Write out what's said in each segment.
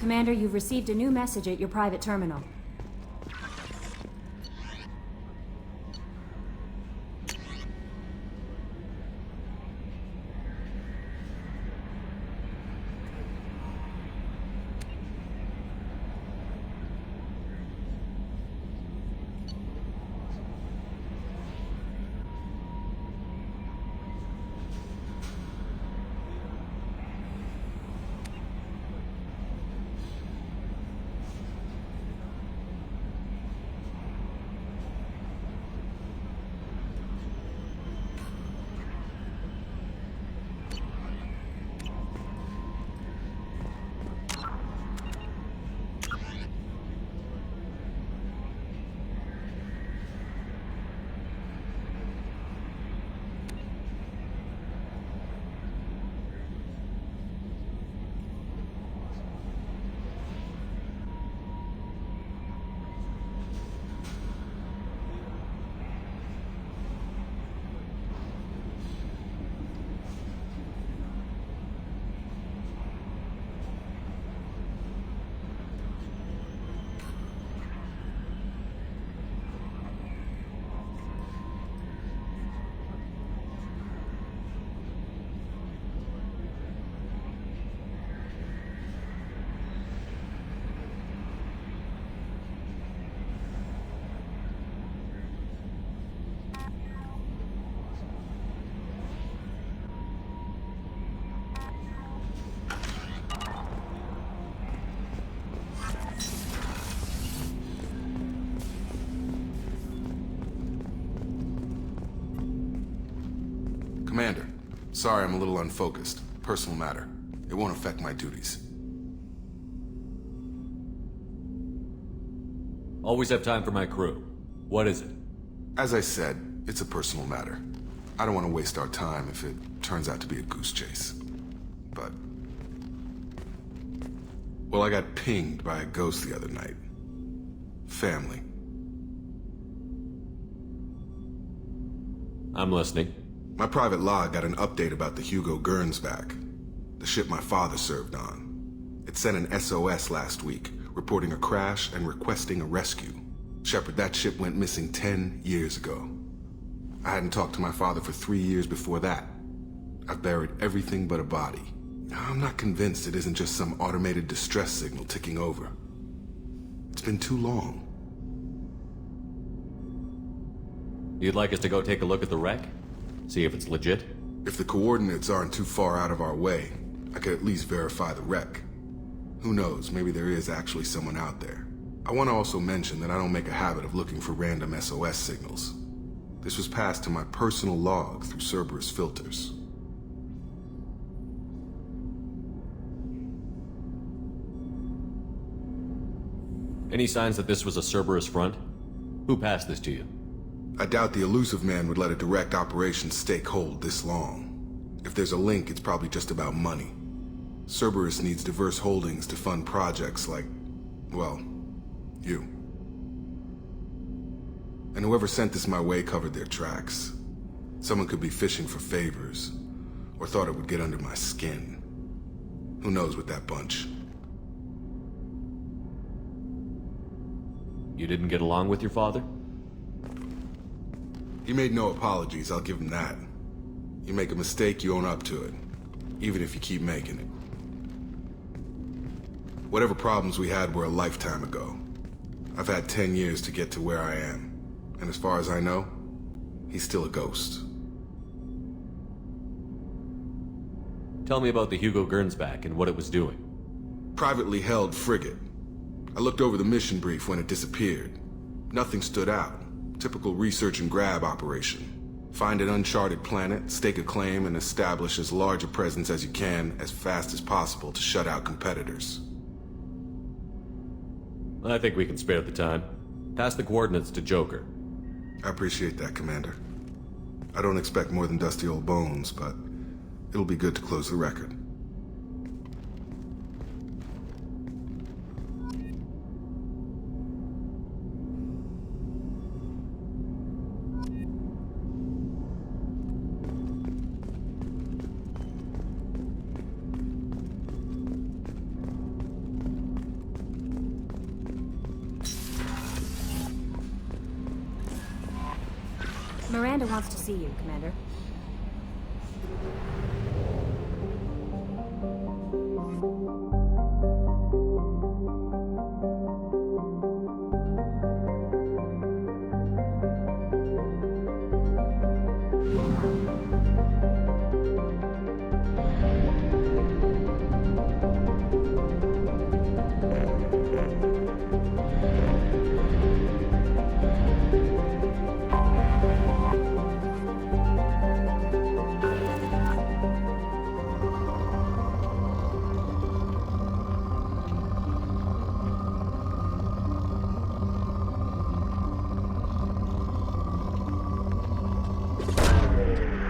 Commander, you've received a new message at your private terminal. Commander, sorry I'm a little unfocused. Personal matter. It won't affect my duties. Always have time for my crew. What is it? As I said, it's a personal matter. I don't want to waste our time if it turns out to be a goose chase. But... well, I got pinged by a ghost the other night. Family. I'm listening. My private log got an update about the Hugo Gernsback, the ship my father served on. It sent an SOS last week, reporting a crash and requesting a rescue. Shepard, that ship went missing 10 years ago. I hadn't talked to my father for 3 years before that. I've buried everything but a body. I'm not convinced it isn't just some automated distress signal ticking over. It's been too long. You'd like us to go take a look at the wreck? See if it's legit? If the coordinates aren't too far out of our way, I could at least verify the wreck. Who knows, maybe there is actually someone out there. I want to also mention that I don't make a habit of looking for random SOS signals. This was passed to my personal log through Cerberus filters. Any signs that this was a Cerberus front? Who passed this to you? I doubt the elusive man would let a direct operation stake hold this long. If there's a link, it's probably just about money. Cerberus needs diverse holdings to fund projects like, well, you. And whoever sent this my way covered their tracks. Someone could be fishing for favors, or thought it would get under my skin. Who knows with that bunch? You didn't get along with your father? He made no apologies, I'll give him that. You make a mistake, you own up to it. Even if you keep making it. Whatever problems we had were a lifetime ago. I've had 10 years to get to where I am. And as far as I know, he's still a ghost. Tell me about the Hugo Gernsback and what it was doing. Privately held frigate. I looked over the mission brief when it disappeared. Nothing stood out. Typical research and grab operation. Find an uncharted planet, stake a claim, and establish as large a presence as you can as fast as possible to shut out competitors. I think we can spare the time. Pass the coordinates to Joker. I appreciate that, Commander. I don't expect more than dusty old bones, but it'll be good to close the record. Commander wants to see you, Commander.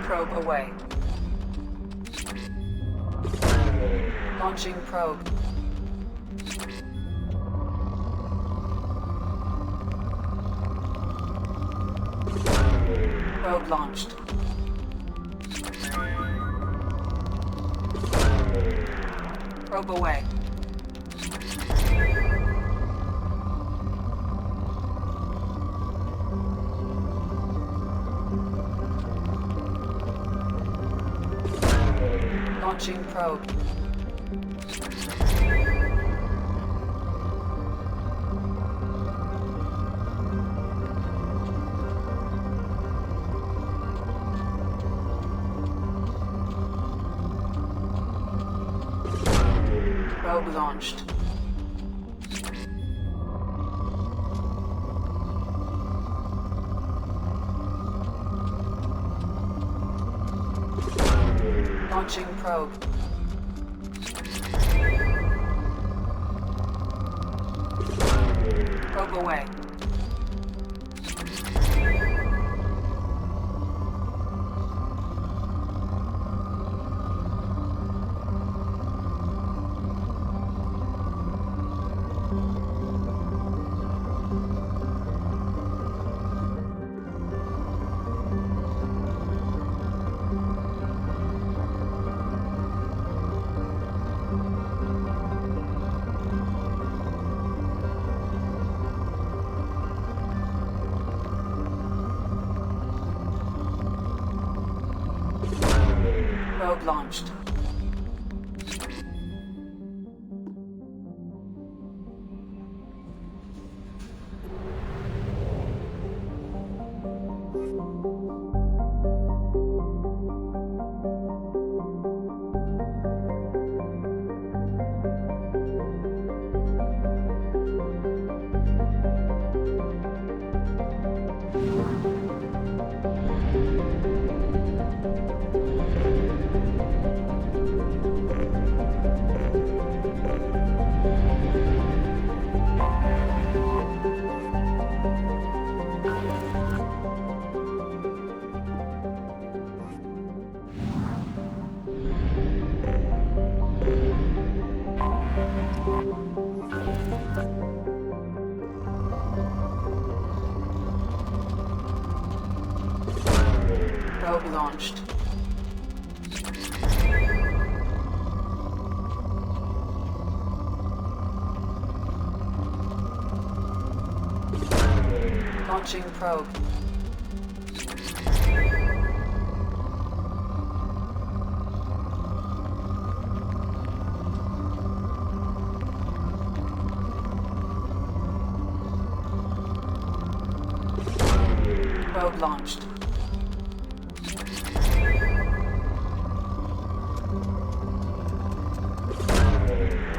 Probe away. Launching probe. Probe launched. Probe away. Launching probe. Probe launched. Launching probe. Probe away. Probe launched. Probe launched. Launching probe. Probe launched.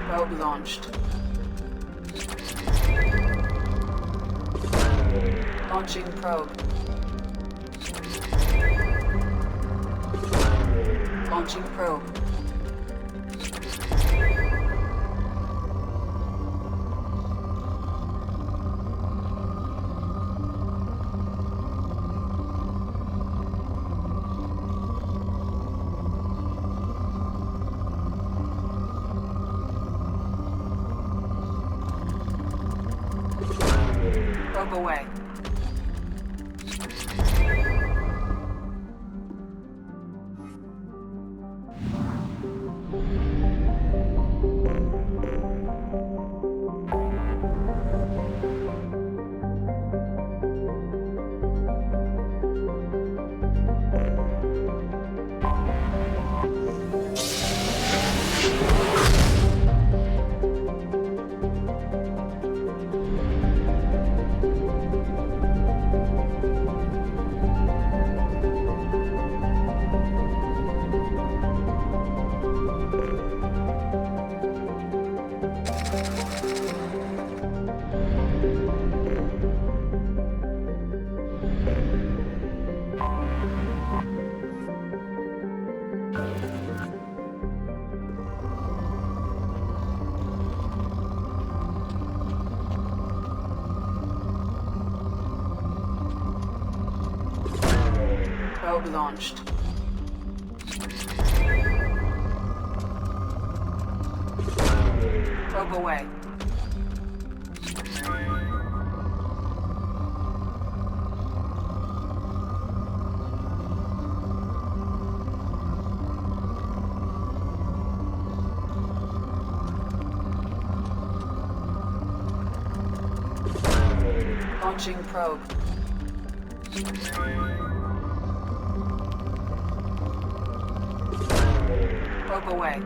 Probe launched. Launching probe. Launching probe. Probe away. Probe launched. Probe away. Launching probe. Probe away.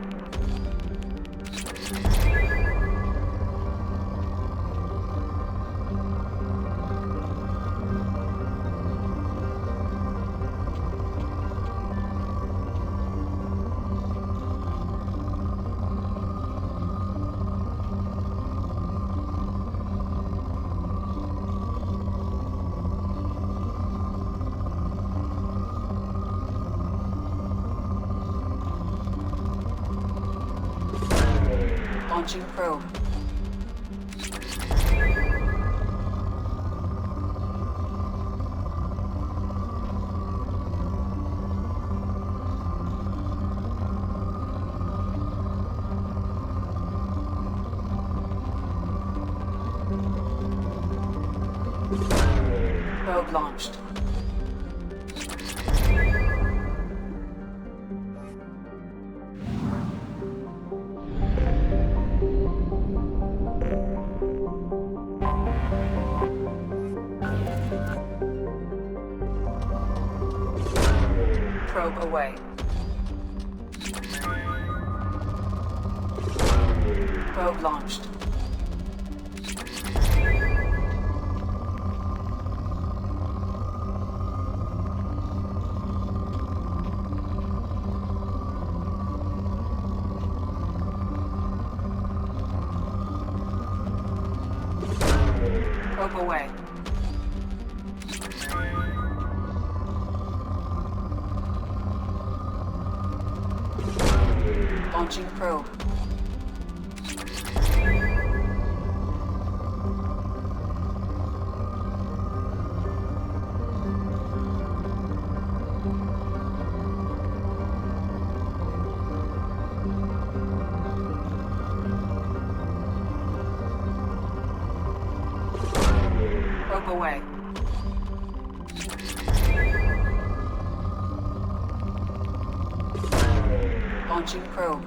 Launching probe. Probe launched. Probe away. Probe launched. Probe away. Launching probe. Probe away. Launching probe.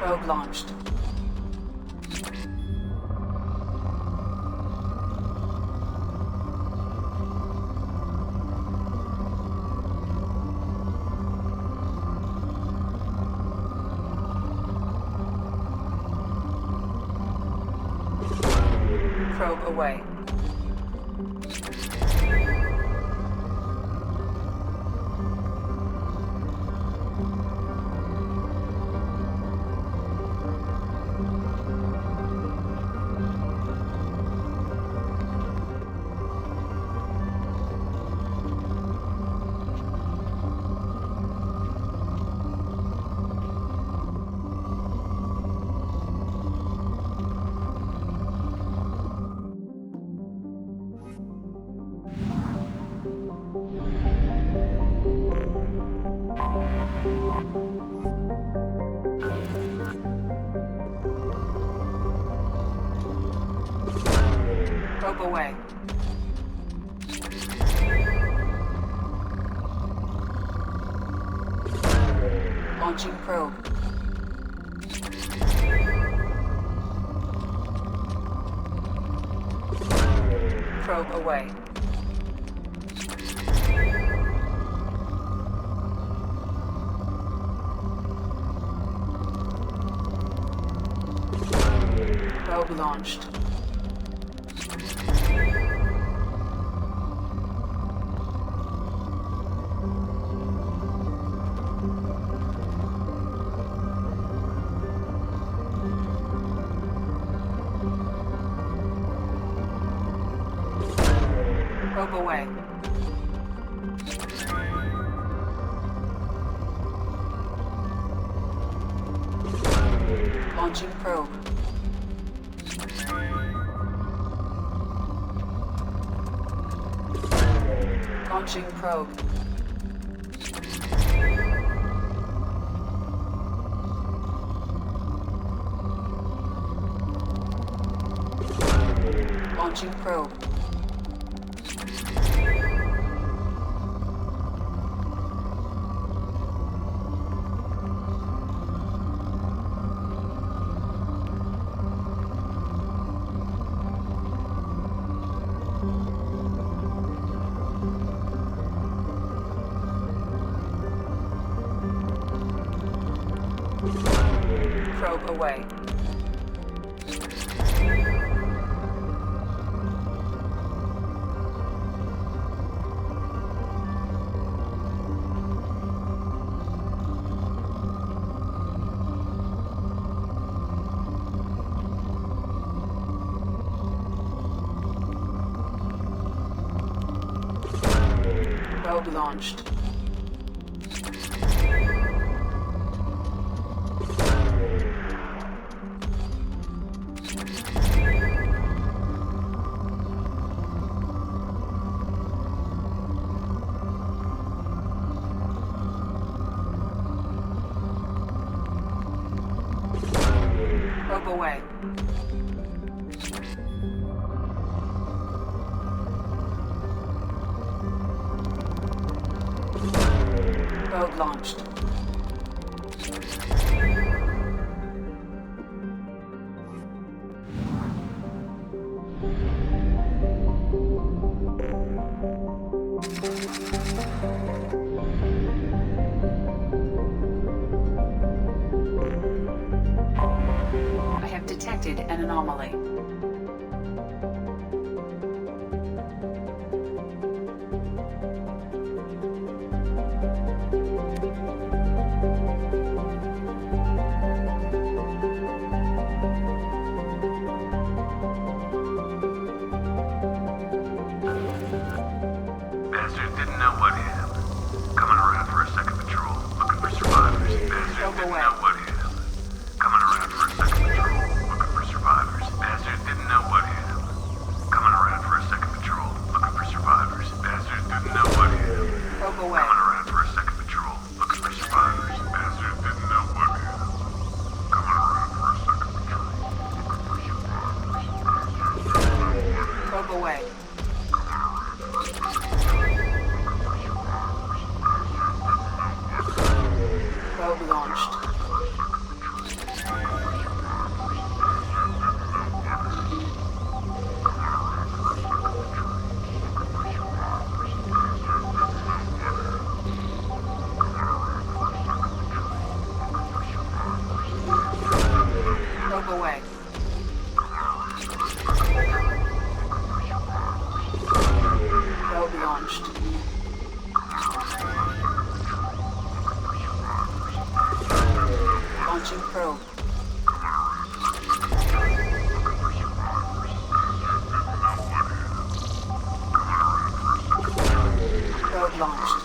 Probe launched. Probe away. Probe away. Launching probe. Probe away. Probe launched. Probe away. Launching probe. Launching probe. Launching probe. Probe away. Probe launched. Probe away. Probe launched. I have detected an anomaly. Bastards didn't know what hit him. Coming around for a second patrol, looking for survivors. Bastards didn't know what hit him. Coming around for a second patrol, looking for survivors. Bastards didn't know what hit him. Coming around for a second patrol, looking for survivors. Bastards didn't know what hit him. Probe away. Coming around for a second patrol, looking for survivors. Bastards didn't know what hit him. Coming around for a second patrol, looking for survivors. Probe away. Probe launched. Probe away. Probe launched. Launching probe. Probe launched.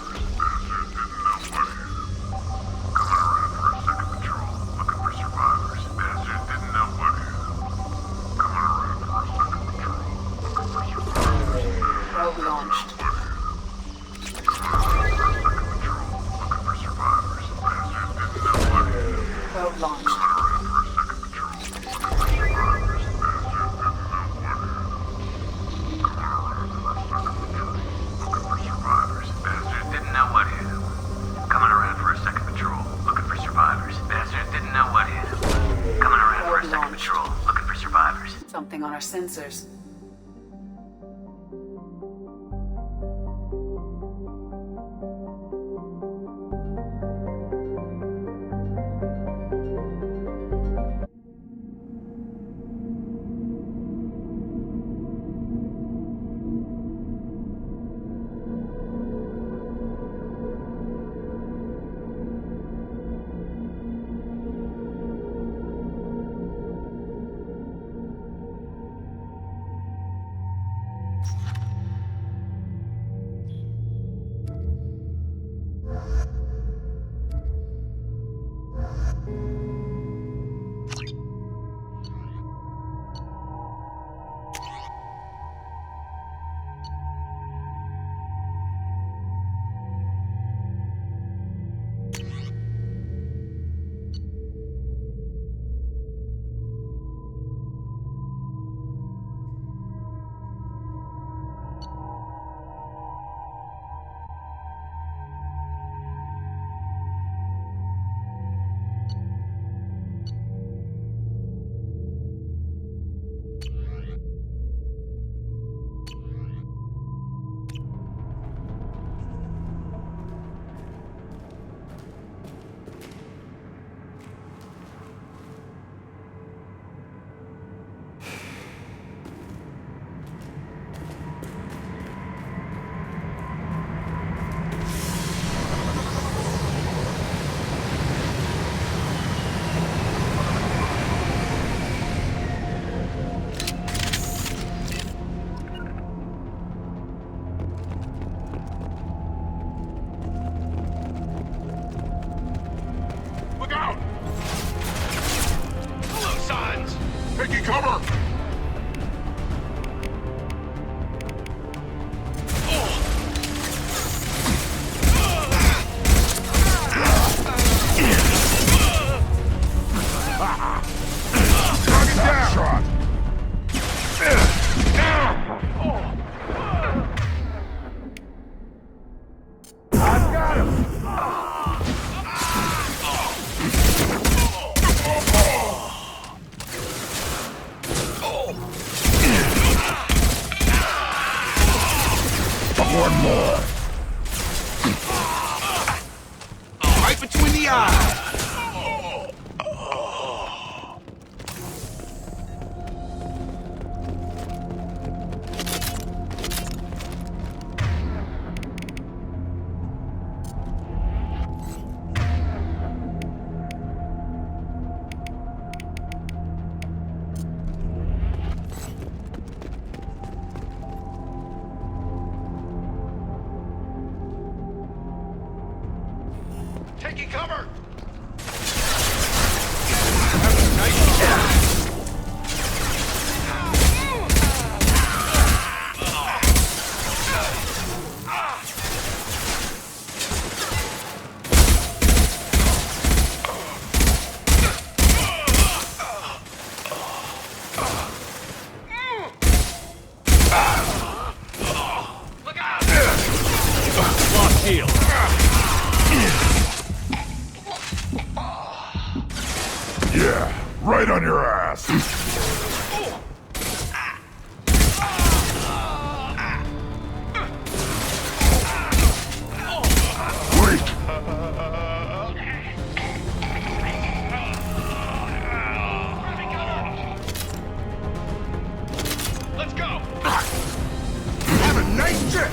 Probe launched. Probe launched. Something on our sensors. One more. Right between the eyes. Taking cover! Lock shield. Yeah, right on your ass. Wait. Let's go. Have a nice trip.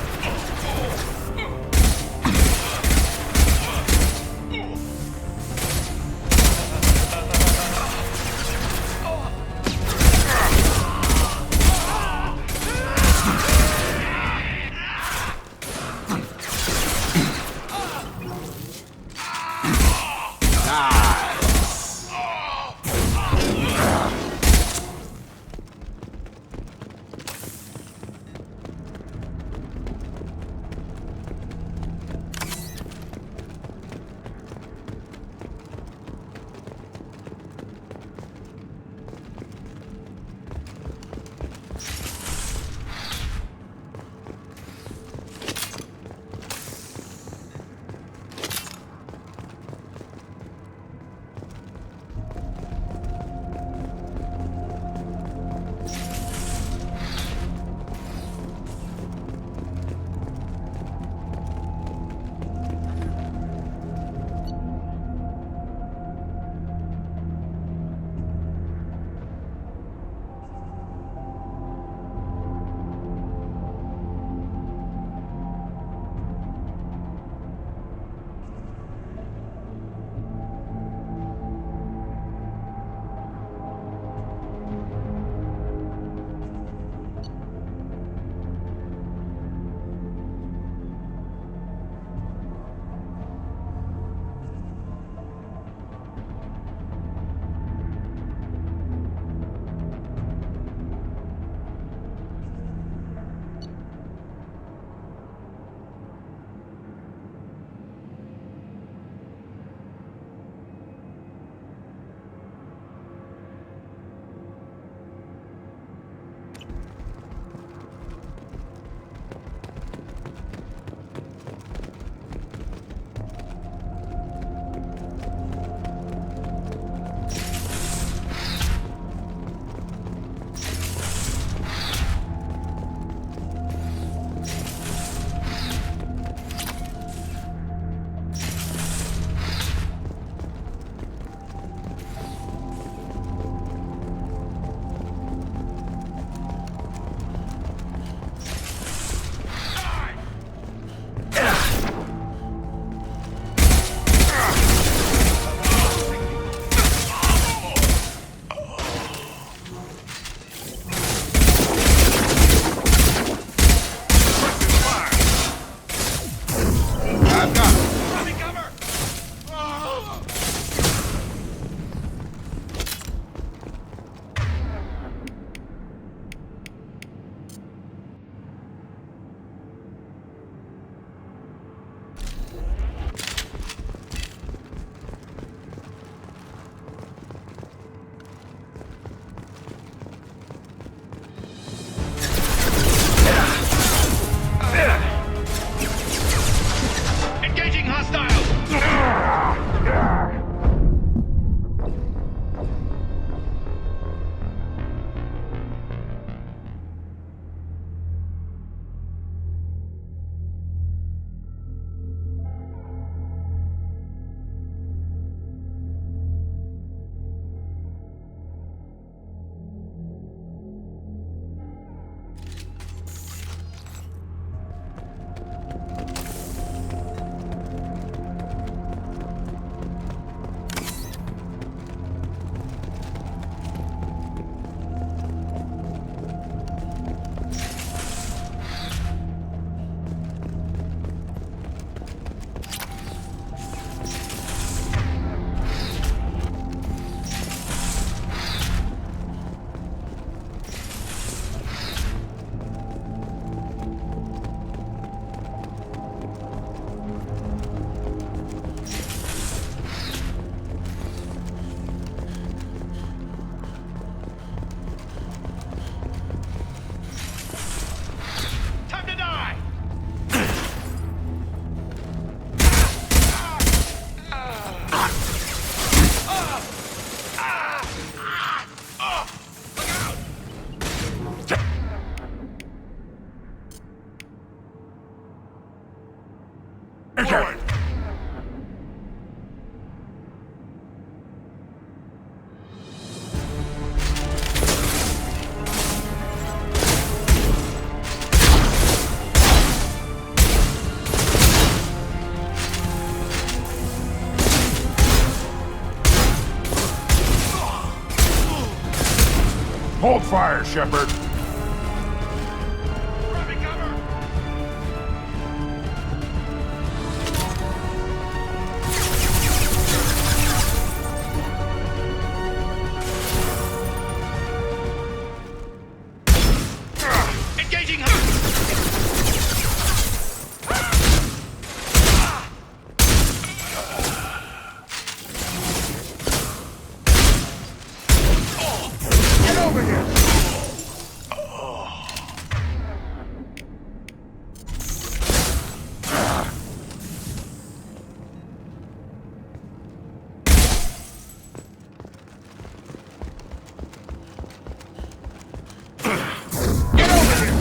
Shepard. Grabbing cover! Engaging her! Get over here! Get over here!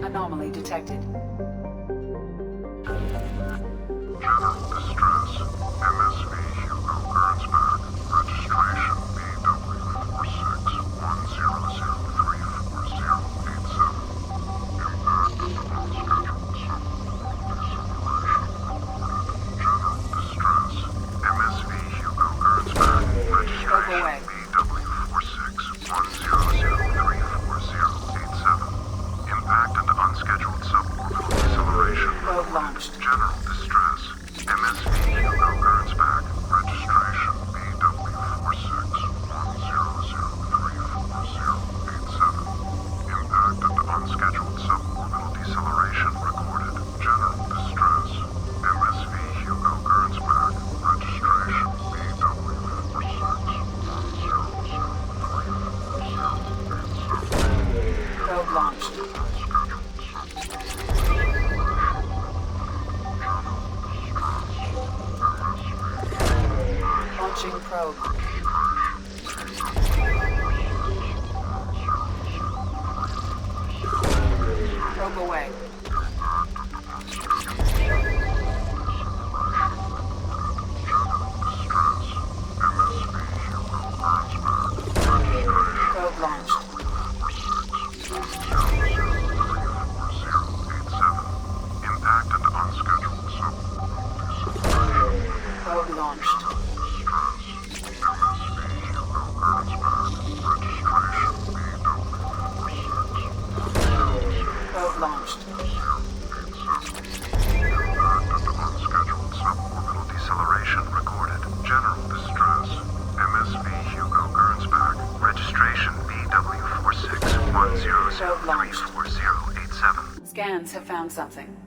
Anomaly detected. General distress. MSV Hugo Gernsback. Registration BW4610034087. Impact of the unscheduled deceleration. General distress. MSV Hugo Gernsback. Registration BW4610034087. Impact into unscheduled suborbital deceleration. Probe launched. General distress. MSV Hugo Gernsback. Registration BW4610034087. Impact into unscheduled suborbital deceleration recorded. General distress. MSV Hugo Gernsback. Registration BW4610034087. Probe launched. Launching probe. launched. Unscheduled suborbital deceleration recorded. General distress. MSV Hugo Gernsback. Registration BW4610034087. Scans have found something.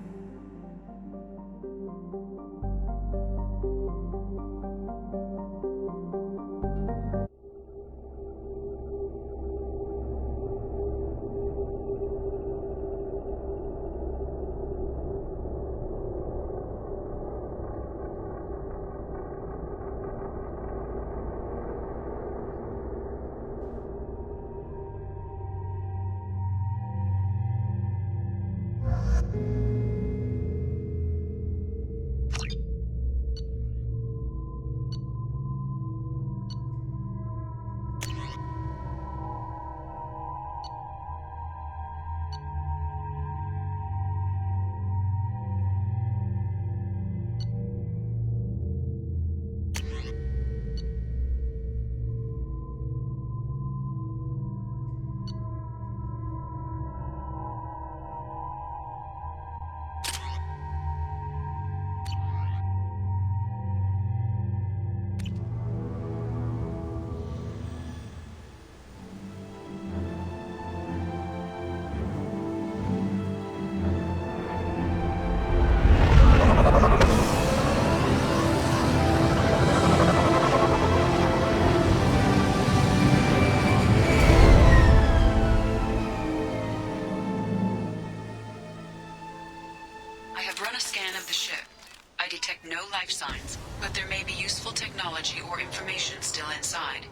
No life signs, but there may be useful technology or information still inside.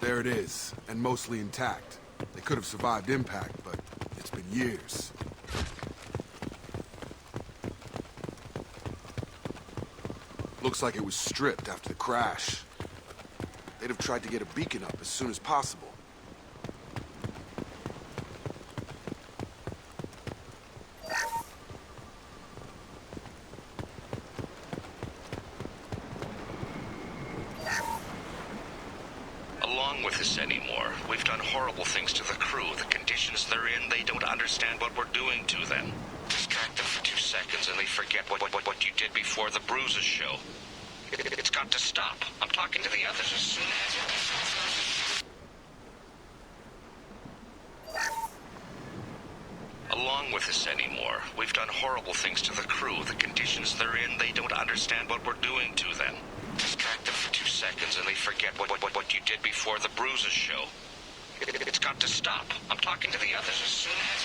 There it is, and mostly intact. They could have survived impact, but it's been years. Looks like it was stripped after the crash. They'd have tried to get a beacon up as soon as possible. Along with this anymore. We've done horrible things to the crew. The conditions they're in, they don't understand what we're doing to them. Distract them for 2 seconds and they forget what you did before the bruises show. It's got to stop. I'm talking to the others as soon as... Along with this anymore. We've done horrible things to the crew. The conditions they're in, they don't understand what we're doing to them. Distract them for 2 seconds and they forget what you did before the bruises show. It's got to stop. I'm talking to the others as soon as...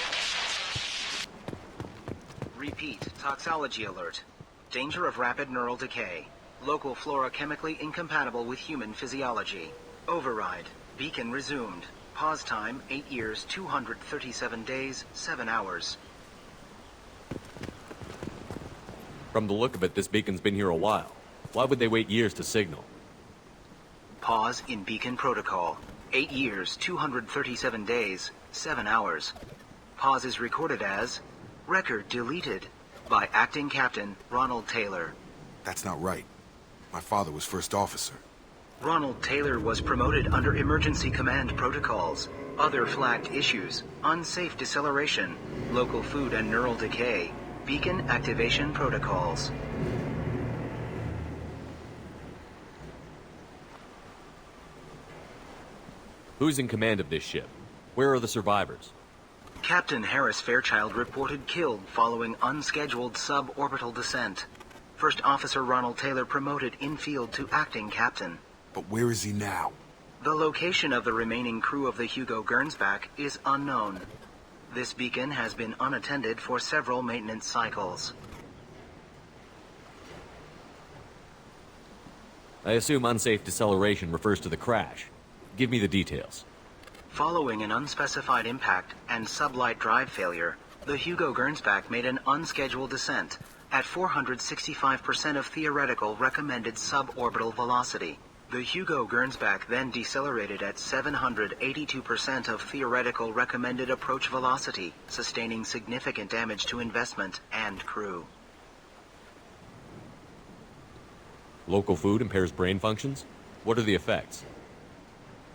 Repeat, toxology alert. Danger of rapid neural decay. Local flora chemically incompatible with human physiology. Override. Beacon resumed. Pause time, 8 years, 237 days, 7 hours. From the look of it, this beacon's been here a while. Why would they wait years to signal? Pause in beacon protocol. 8 years, 237 days, 7 hours. Pause is recorded as... Record deleted by Acting Captain Ronald Taylor. That's not right. My father was first officer. Ronald Taylor was promoted under emergency command protocols. Other flagged issues: unsafe deceleration, local food and neural decay, beacon activation protocols. Who's in command of this ship? Where are the survivors? Captain Harris Fairchild reported killed following unscheduled suborbital descent. First Officer Ronald Taylor promoted in-field to acting captain. But where is he now? The location of the remaining crew of the Hugo Gernsback is unknown. This beacon has been unattended for several maintenance cycles. I assume unsafe deceleration refers to the crash. Give me the details. Following an unspecified impact and sublight drive failure, the Hugo Gernsback made an unscheduled descent at 465% of theoretical recommended suborbital velocity. The Hugo Gernsback then decelerated at 782% of theoretical recommended approach velocity, sustaining significant damage to investment and crew. Local food impairs brain functions? What are the effects?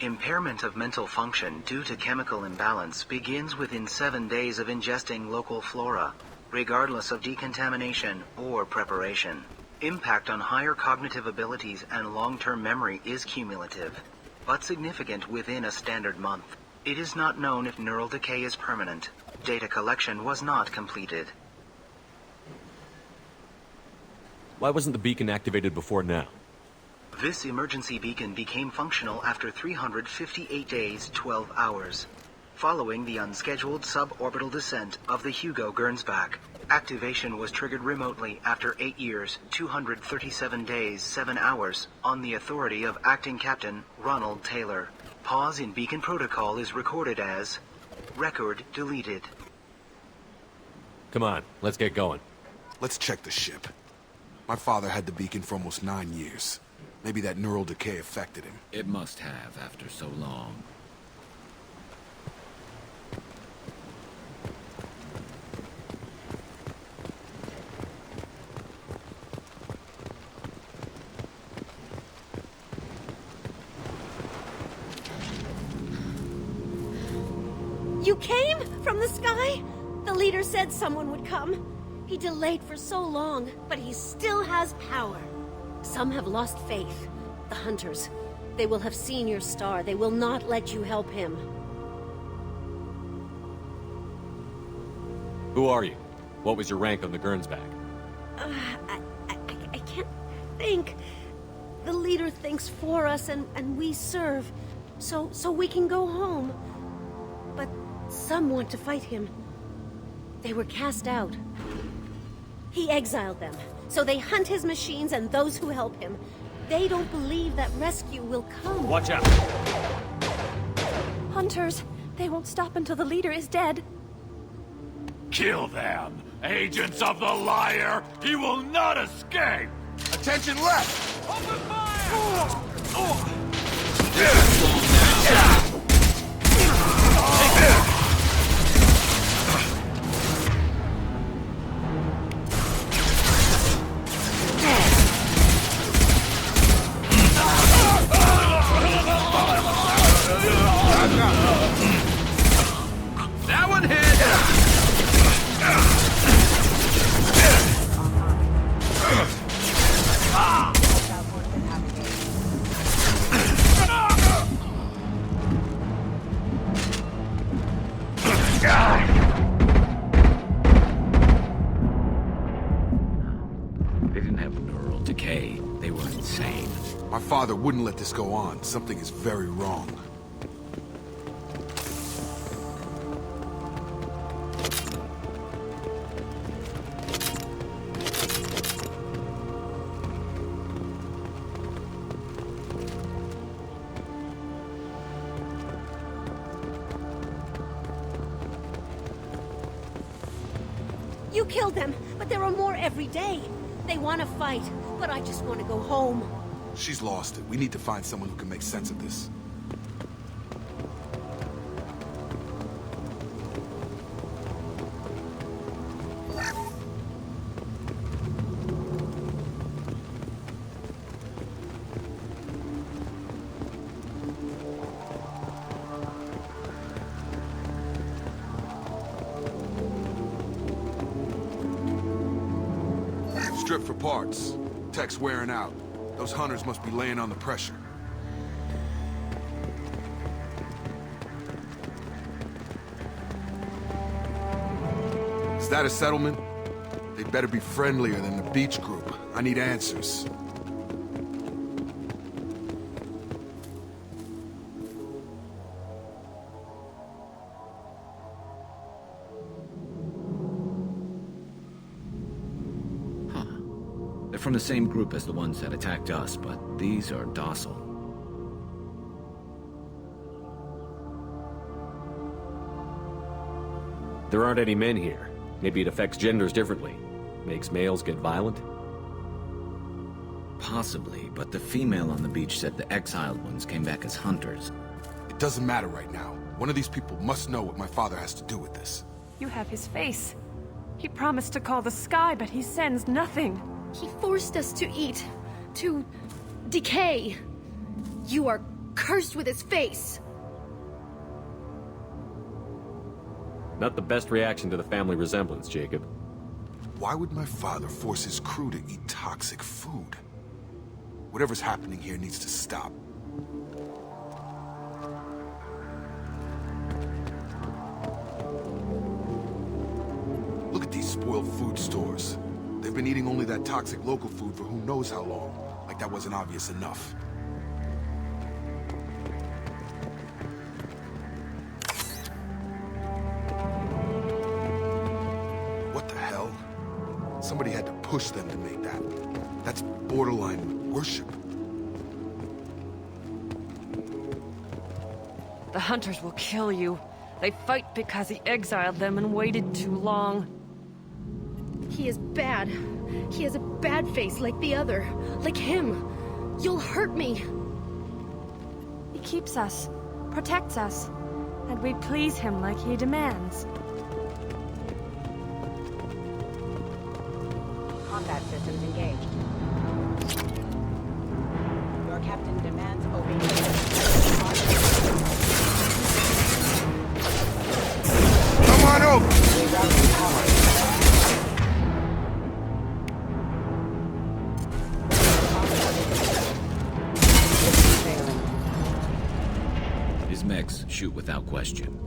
Impairment of mental function due to chemical imbalance begins within 7 days of ingesting local flora, regardless of decontamination or preparation. Impact on higher cognitive abilities and long-term memory is cumulative, but significant within a standard month. It is not known if neural decay is permanent. Data collection was not completed. Why wasn't the beacon activated before now? This emergency beacon became functional after 358 days, 12 hours, following the unscheduled suborbital descent of the Hugo Gernsback. Activation was triggered remotely after 8 years, 237 days, 7 hours, on the authority of Acting Captain Ronald Taylor. Pause in beacon protocol is recorded as record deleted. Come on, let's get going. Let's check the ship. My father had the beacon for almost 9 years. Maybe that neural decay affected him. It must have after so long. You came? From the sky? The leader said someone would come. He delayed for so long, but he still has power. Some have lost faith. The hunters. They will have seen your star. They will not let you help him. Who are you? What was your rank on the Gernsback? I can't think. The leader thinks for us and we serve. So we can go home. But some want to fight him. They were cast out. He exiled them, so they hunt his machines and those who help him. They don't believe that rescue will come. Watch out! Hunters, they won't stop until the leader is dead. Kill them! Agents of the liar! He will not escape! Attention left! Open fire! That one hit! They didn't have neural decay. They were insane. My father wouldn't let this go on. Something is very wrong. You killed them, but there are more every day. They want to fight, but I just want to go home. She's lost it. We need to find someone who can make sense of this. Strip for parts. Tech's wearing out. Those hunters must be laying on the pressure. Is that a settlement? They'd better be friendlier than the beach group. I need answers. They're from the same group as the ones that attacked us, but these are docile. There aren't any men here. Maybe it affects genders differently. Makes males get violent? Possibly, but the female on the beach said the exiled ones came back as hunters. It doesn't matter right now. One of these people must know what my father has to do with this. You have his face. He promised to call the sky, but he sends nothing. He forced us to eat, to decay. You are cursed with his face. Not the best reaction to the family resemblance, Jacob. Why would my father force his crew to eat toxic food? Whatever's happening here needs to stop. Look at these spoiled food stores. They've been eating only that toxic local food for who knows how long. Like that wasn't obvious enough. What the hell? Somebody had to push them to make that. That's borderline worship. The hunters will kill you. They fight because he exiled them and waited too long. He is bad. He has a bad face like the other. Like him. You'll hurt me. He keeps us, protects us, and we please him like he demands. Combat systems engaged. Your captain demands obedience. Come on over! His mechs shoot without question.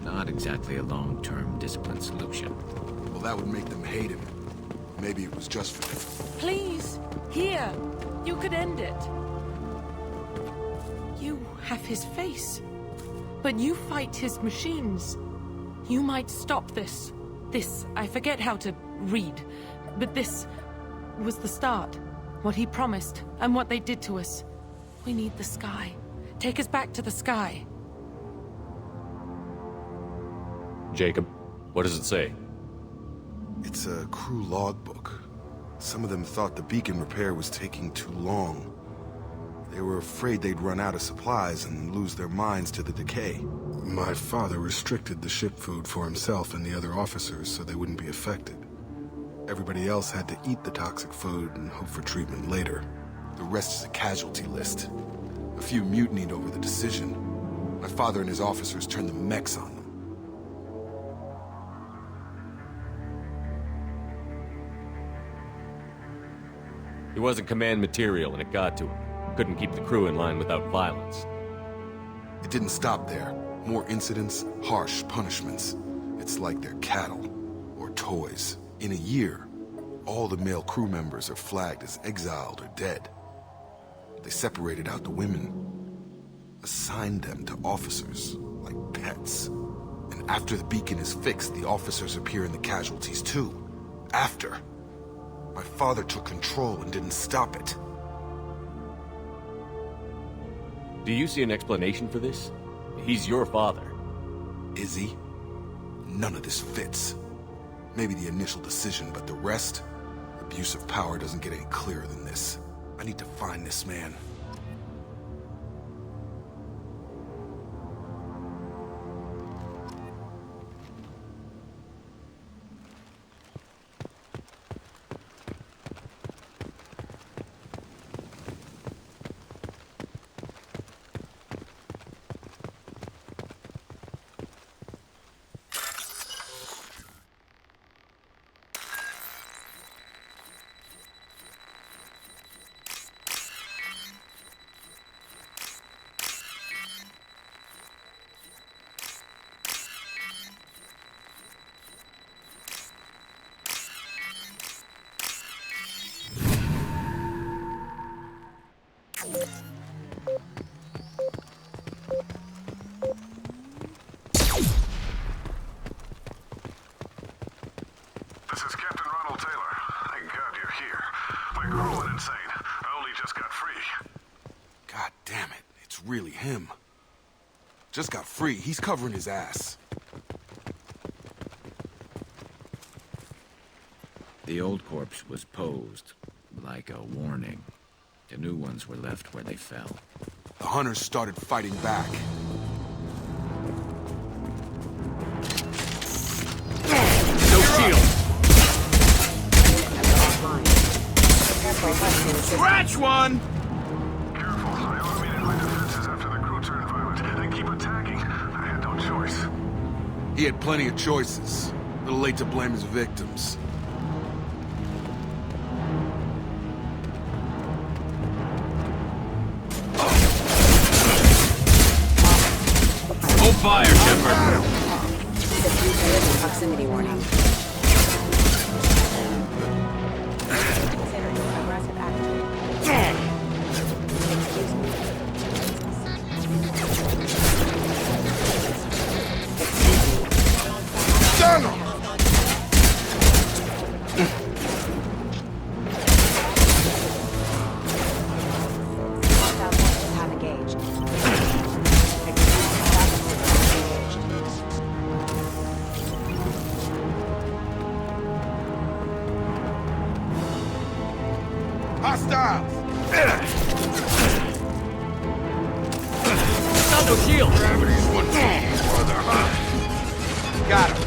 Not exactly a long-term discipline solution. Well, that would make them hate him. Maybe it was just for him. Please, here. You could end it. You have his face, but you fight his machines. You might stop this. This, I forget how to read, but this was the start. What he promised, and what they did to us. We need the sky. Take us back to the sky. Jacob, what does it say? It's a crew logbook. Some of them thought the beacon repair was taking too long. They were afraid they'd run out of supplies and lose their minds to the decay. My father restricted the ship food for himself and the other officers so they wouldn't be affected. Everybody else had to eat the toxic food and hope for treatment later. The rest is a casualty list. A few mutinied over the decision. My father and his officers turned the mechs on them. He wasn't command material and it got to him. Couldn't keep the crew in line without violence. It didn't stop there. More incidents, harsh punishments. It's like they're cattle or toys. In a year, all the male crew members are flagged as exiled or dead. They separated out the women, assigned them to officers like pets. And after the beacon is fixed, the officers appear in the casualties too. After. My father took control and didn't stop it. Do you see an explanation for this? He's your father. Is he? None of this fits. Maybe the initial decision, but the rest? Abuse of power doesn't get any clearer than this. I need to find this man. This is Captain Ronald Taylor. Thank God you're here. My crew went insane. I only just got free. God damn it, it's really him. Just got free, he's covering his ass. The old corpse was posed like a warning. The new ones were left where they fell. The hunters started fighting back. No shield! Scratch one! Careful, I automated my defenses after the crew turned violent. They keep attacking. I had no choice. He had plenty of choices. A little late to blame his victims. Hold fire, Shepard! Proximity warning. Aggressive activity. Excuse me. Have engaged. Hostiles! Not no shield! Gravity's one brother, huh? Got him.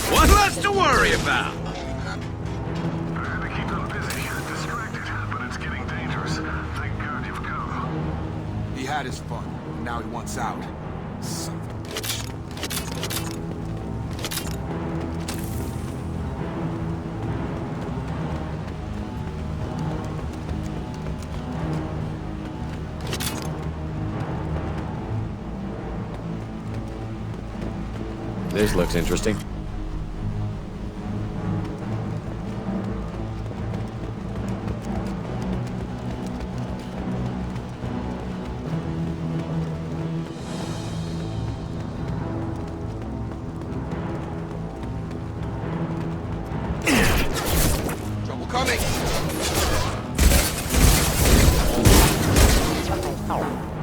What less to worry about? I had to keep them busy, distracted, but it's getting dangerous. Thank God you've come. He had his fun. Now he wants out. Son of a bitch. This looks interesting. Trouble coming!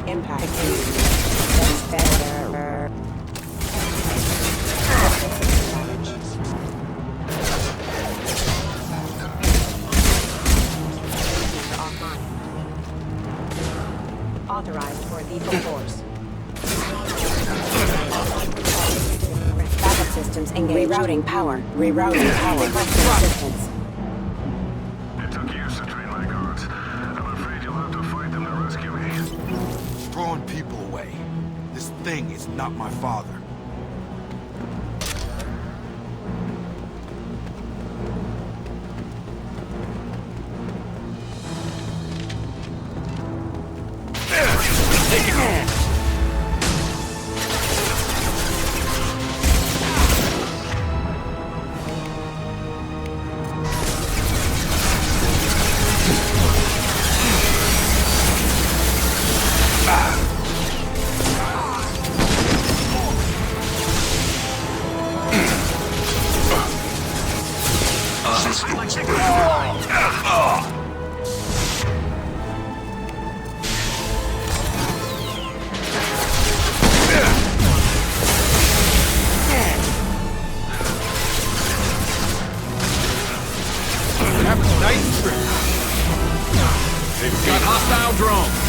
Impact. That's better. Authorized for lethal force. Backup systems engaged. Rerouting power. Rerouting power. Requesting assistance. It took years to train my guards. I'm afraid you'll have to fight them to rescue me. Throwing people away. This thing is not my father. They've got hostile drones.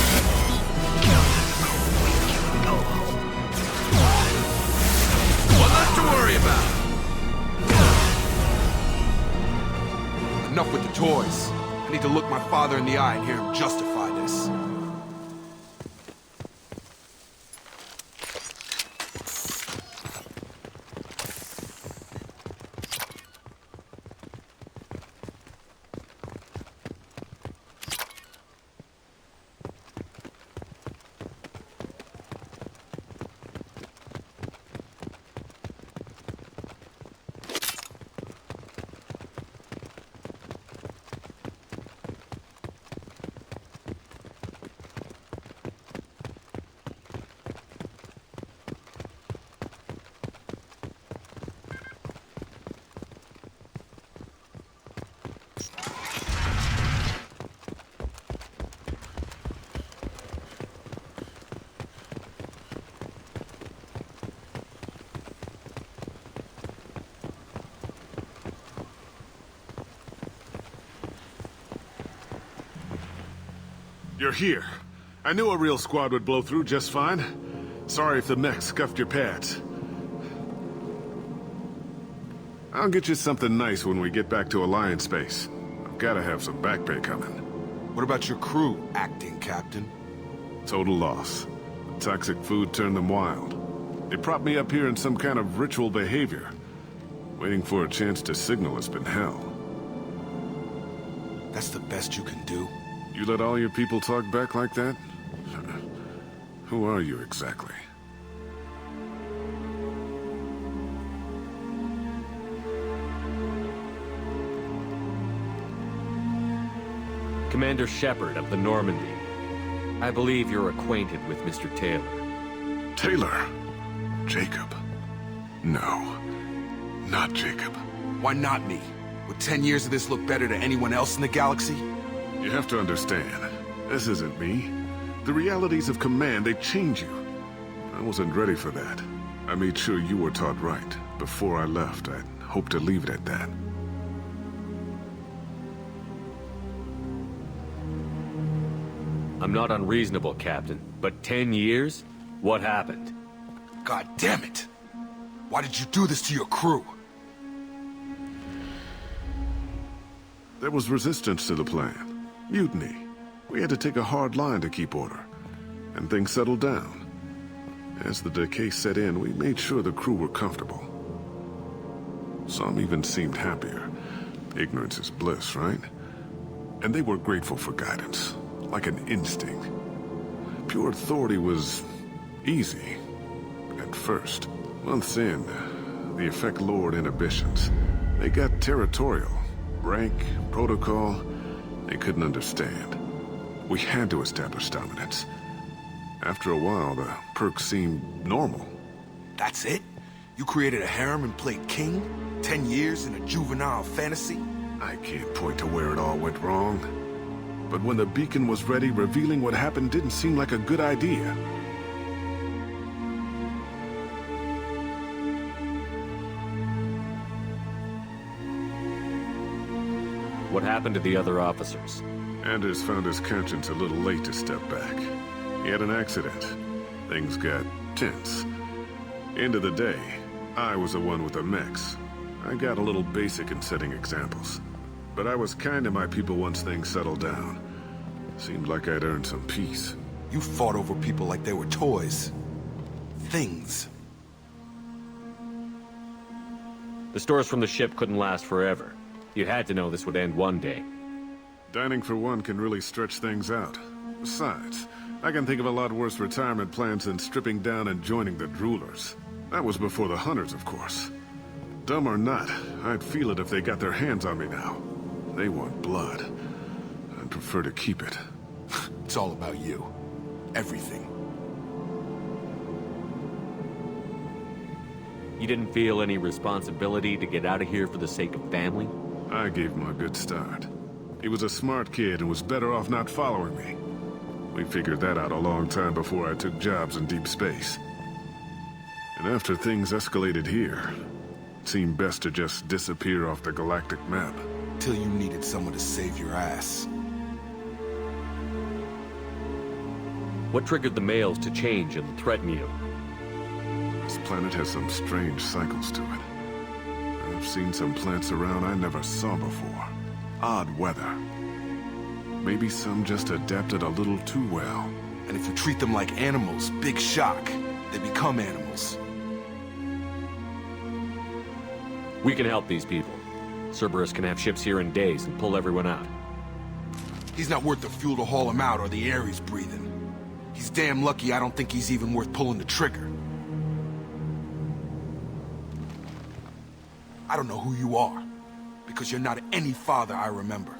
What left to worry about? Enough with the toys. I need to look my father in the eye and hear him justify this. You're here. I knew a real squad would blow through just fine. Sorry if the mech scuffed your pads. I'll get you something nice when we get back to Alliance Base. I've gotta have some back pay coming. What about your crew, acting captain? Total loss. The toxic food turned them wild. They propped me up here in some kind of ritual behavior. Waiting for a chance to signal has been hell. That's the best you can do? You let all your people talk back like that? Who are you exactly? Commander Shepard of the Normandy. I believe you're acquainted with Mr. Taylor. Taylor? Jacob? No. Not Jacob. Why not me? Would 10 years of this look better to anyone else in the galaxy? You have to understand, this isn't me. The realities of command, they change you. I wasn't ready for that. I made sure you were taught right. Before I left, I'd hoped to leave it at that. I'm not unreasonable, Captain, but 10 years? What happened? God damn it! Why did you do this to your crew? There was resistance to the plan. Mutiny. We had to take a hard line to keep order. And things settled down. As the decay set in, we made sure the crew were comfortable. Some even seemed happier. Ignorance is bliss, right? And they were grateful for guidance. Like an instinct. Pure authority was easy. At first. Months in, the effect lowered inhibitions. They got territorial. Rank, protocol, they couldn't understand. We had to establish dominance. After a while, the perks seemed normal. That's it? You created a harem and played king? 10 years in a juvenile fantasy? I can't point to where it all went wrong. But when the beacon was ready, revealing what happened didn't seem like a good idea. What happened to the other officers? Anders found his conscience a little late to step back. He had an accident. Things got tense. End of the day, I was the one with the mechs. I got a little basic in setting examples. But I was kind to my people once things settled down. Seemed like I'd earned some peace. You fought over people like they were toys. Things. The stores from the ship couldn't last forever. You had to know this would end one day. Dining for one can really stretch things out. Besides, I can think of a lot worse retirement plans than stripping down and joining the droolers. That was before the hunters, of course. Dumb or not, I'd feel it if they got their hands on me now. They want blood. I'd prefer to keep it. It's all about you. Everything. You didn't feel any responsibility to get out of here for the sake of family? I gave him a good start. He was a smart kid and was better off not following me. We figured that out a long time before I took jobs in deep space. And after things escalated here, it seemed best to just disappear off the galactic map. Till you needed someone to save your ass. What triggered the males to change and threaten you? This planet has some strange cycles to it. I've seen some plants around I never saw before. Odd weather. Maybe some just adapted a little too well. And if you treat them like animals, big shock. They become animals. We can help these people. Cerberus can have ships here in days and pull everyone out. He's not worth the fuel to haul him out or the air he's breathing. He's damn lucky I don't think he's even worth pulling the trigger. I don't know who you are, because you're not any father I remember.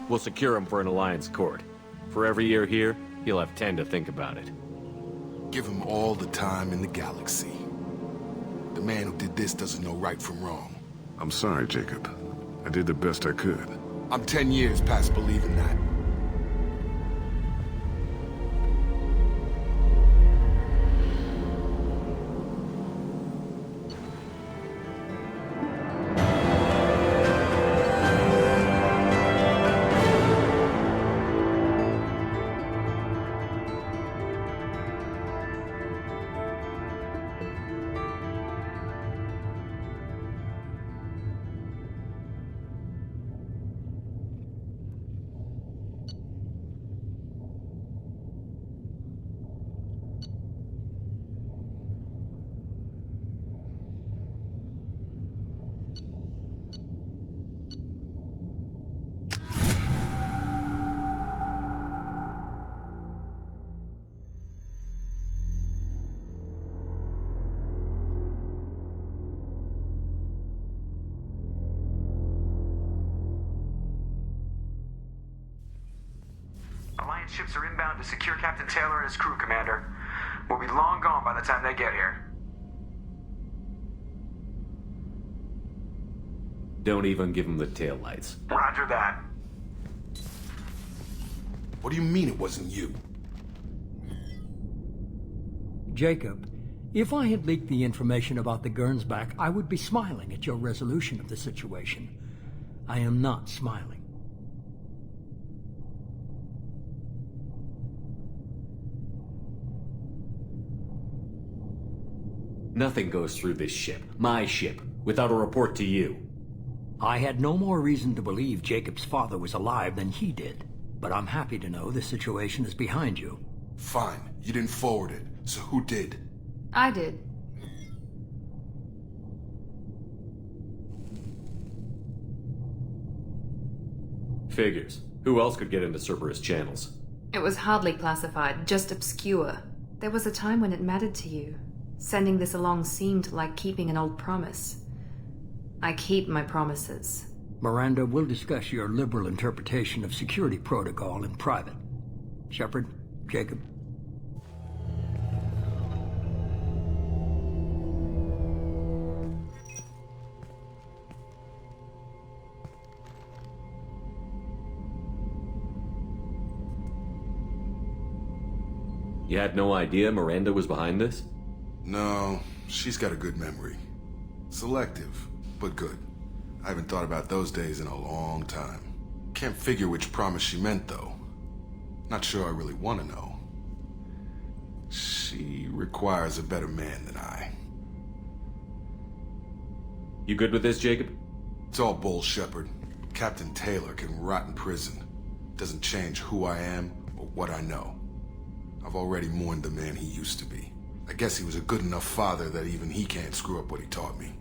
We'll secure him for an Alliance court. For every year here, he'll have 10 to think about it. Give him all the time in the galaxy. The man who did this doesn't know right from wrong. I'm sorry, Jacob. I did the best I could. I'm 10 years past believing that. Alliance ships are inbound to secure Captain Taylor and his crew, Commander. We'll be long gone by the time they get here. Don't even give him the taillights. Roger that. What do you mean it wasn't you? Jacob, if I had leaked the information about the Gernsback, I would be smiling at your resolution of the situation. I am not smiling. Nothing goes through this ship, my ship, without a report to you. I had no more reason to believe Jacob's father was alive than he did. But I'm happy to know the situation is behind you. Fine. You didn't forward it. So who did? I did. Figures. Who else could get into Cerberus channels? It was hardly classified, just obscure. There was a time when it mattered to you. Sending this along seemed like keeping an old promise. I keep my promises. Miranda, we'll discuss your liberal interpretation of security protocol in private. Shepard, Jacob. You had no idea Miranda was behind this? No, she's got a good memory. Selective, but good. I haven't thought about those days in a long time. Can't figure which promise she meant, though. Not sure I really want to know. She requires a better man than I. You good with this, Jacob? It's all bull, Shepard. Captain Taylor can rot in prison. Doesn't change who I am or what I know. I've already mourned the man he used to be. I guess he was a good enough father that even he can't screw up what he taught me.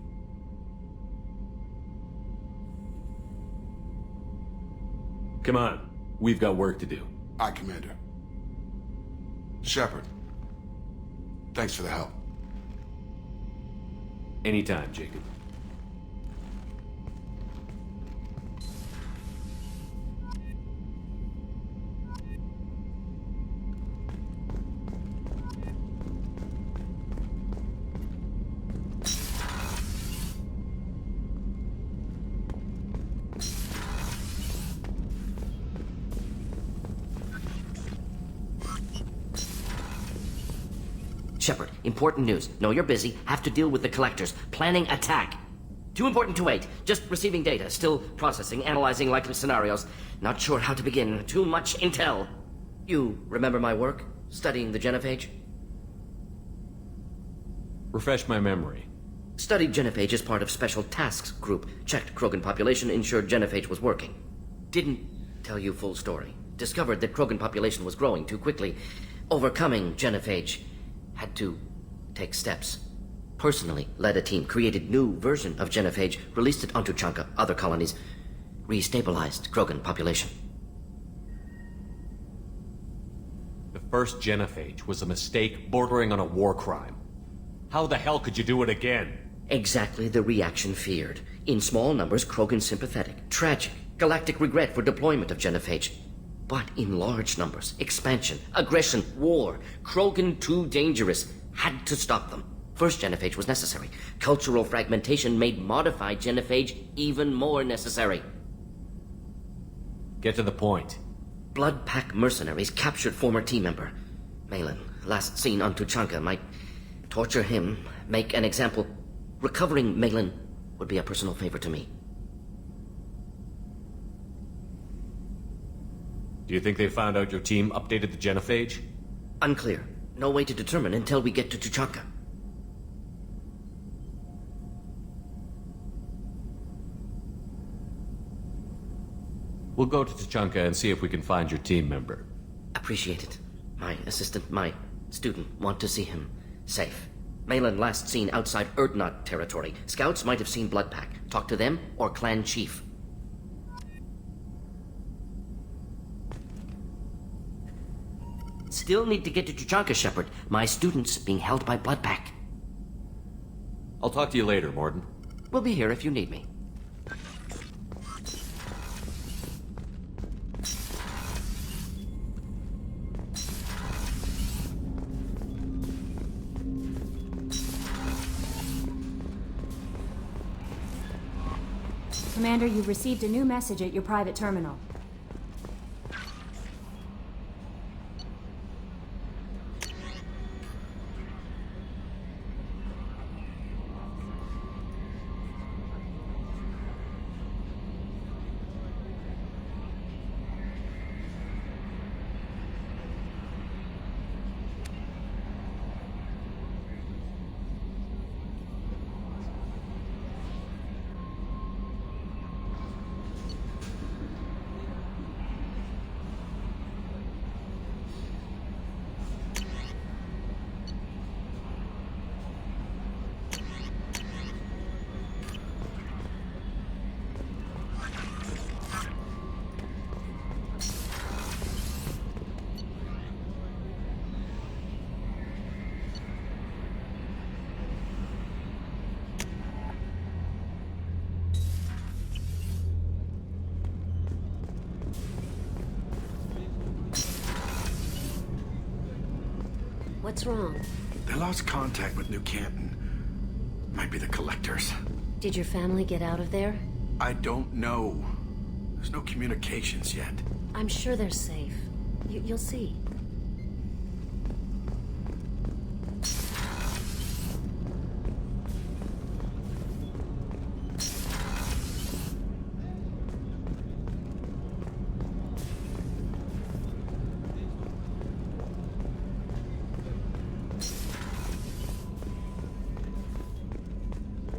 Come on. We've got work to do. Aye, Commander. Shepard. Thanks for the help. Anytime, Jacob. Shepard, important news. Know you're busy. Have to deal with the collectors. Planning attack. Too important to wait. Just receiving data. Still processing, analyzing likely scenarios. Not sure how to begin. Too much intel. You remember my work? Studying the genophage? Refresh my memory. Studied genophage as part of Special Tasks Group. Checked Krogan population, ensured genophage was working. Didn't tell you full story. Discovered that Krogan population was growing too quickly. Overcoming genophage. Had to take steps. Personally led a team, created new version of genophage, released it onto Chanka, other colonies, restabilized Krogan population. The first genophage was a mistake bordering on a war crime. How the hell could you do it again? Exactly the reaction feared. In small numbers, Krogan sympathetic. Tragic. Galactic regret for deployment of genophage. But in large numbers, expansion, aggression, war, Krogan too dangerous, had to stop them. First genophage was necessary. Cultural fragmentation made modified genophage even more necessary. Get to the point. Blood Pack mercenaries captured former team member. Malin, last seen on Tuchanka, might torture him, make an example. Recovering Malin would be a personal favor to me. Do you think they found out your team updated the genophage? Unclear. No way to determine until we get to Tuchanka. We'll go to Tuchanka and see if we can find your team member. Appreciate it. My assistant, my student, want to see him safe. Malin last seen outside Erdnot territory. Scouts might have seen Bloodpack. Talk to them or clan chief. Still need to get to Tuchanka, Shepard. My student's being held by Bloodpack. I'll talk to you later, Morden. We'll be here if you need me. Commander, you've received a new message at your private terminal. What's wrong? They lost contact with New Canton. Might be the collectors. Did your family get out of there? I don't know. There's no communications yet. I'm sure they're safe. You'll see.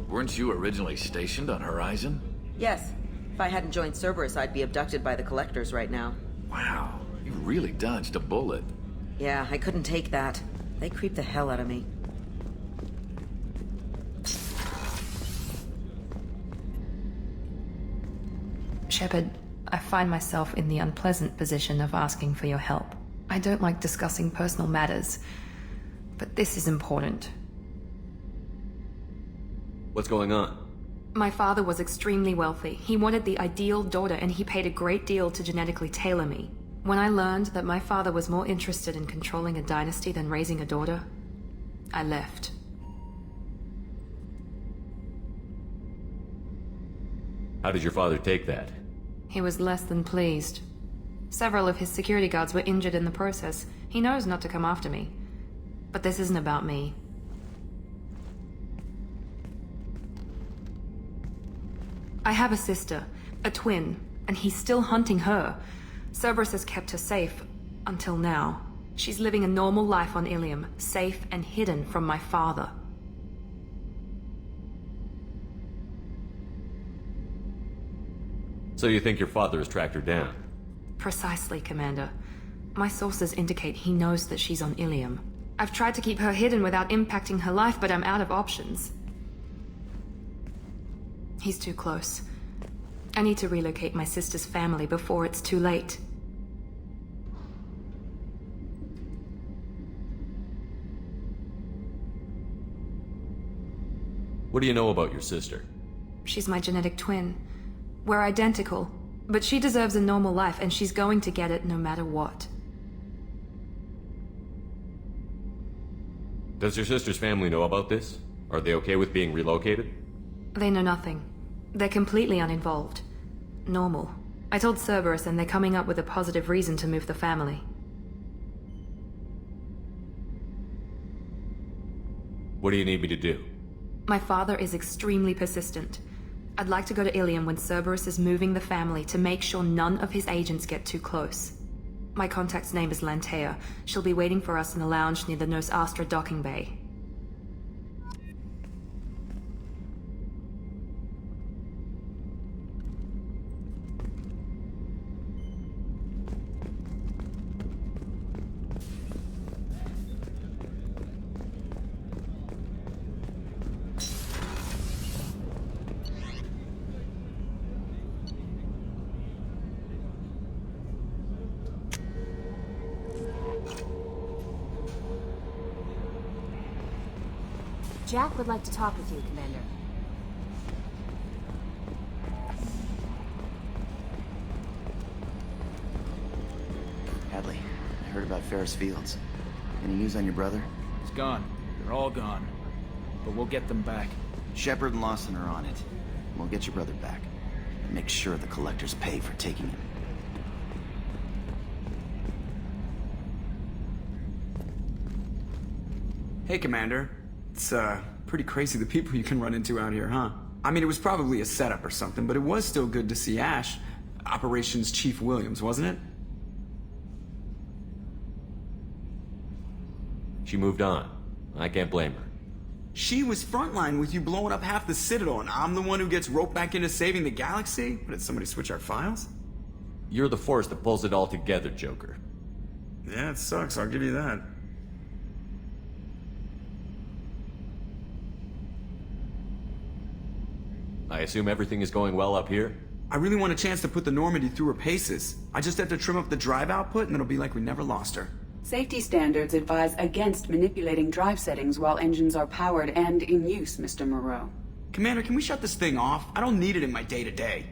Weren't you originally stationed on Horizon? Yes. If I hadn't joined Cerberus, I'd be abducted by the Collectors right now. Wow, you really dodged a bullet. Yeah, I couldn't take that. They creeped the hell out of me. Shepard, I find myself in the unpleasant position of asking for your help. I don't like discussing personal matters, but this is important. What's going on? My father was extremely wealthy. He wanted the ideal daughter, and he paid a great deal to genetically tailor me. When I learned that my father was more interested in controlling a dynasty than raising a daughter, I left. How did your father take that? He was less than pleased. Several of his security guards were injured in the process. He knows not to come after me. But this isn't about me. I have a sister, a twin, and he's still hunting her. Cerberus has kept her safe, until now. She's living a normal life on Ilium, safe and hidden from my father. So you think your father has tracked her down? Precisely, Commander. My sources indicate he knows that she's on Ilium. I've tried to keep her hidden without impacting her life, but I'm out of options. He's too close. I need to relocate my sister's family before it's too late. What do you know about your sister? She's my genetic twin. We're identical, but she deserves a normal life, and she's going to get it no matter what. Does your sister's family know about this? Are they okay with being relocated? They know nothing. They're completely uninvolved. Normal. I told Cerberus, and they're coming up with a positive reason to move the family. What do you need me to do? My father is extremely persistent. I'd like to go to Ilium when Cerberus is moving the family to make sure none of his agents get too close. My contact's name is Lantea. She'll be waiting for us in the lounge near the Nos Astra docking bay. Jack would like to talk with you, Commander. Hadley, I heard about Ferris Fields. Any news on your brother? He's gone. They're all gone. But we'll get them back. Shepard and Lawson are on it. We'll get your brother back. and make sure the collectors pay for taking it. Hey, Commander. It's, pretty crazy the people you can run into out here, huh? I mean, it was probably a setup or something, but it was still good to see Ash. Operations Chief Williams, wasn't it? She moved on. I can't blame her. She was frontline with you blowing up half the Citadel, and I'm the one who gets roped back into saving the galaxy? Did somebody switch our files? You're the force that pulls it all together, Joker. Yeah, it sucks, I'll give you that. I assume everything is going well up here? I really want a chance to put the Normandy through her paces. I just have to trim up the drive output, and it'll be like we never lost her. Safety standards advise against manipulating drive settings while engines are powered and in use, Mr. Moreau. Commander, can we shut this thing off? I don't need it in my day-to-day.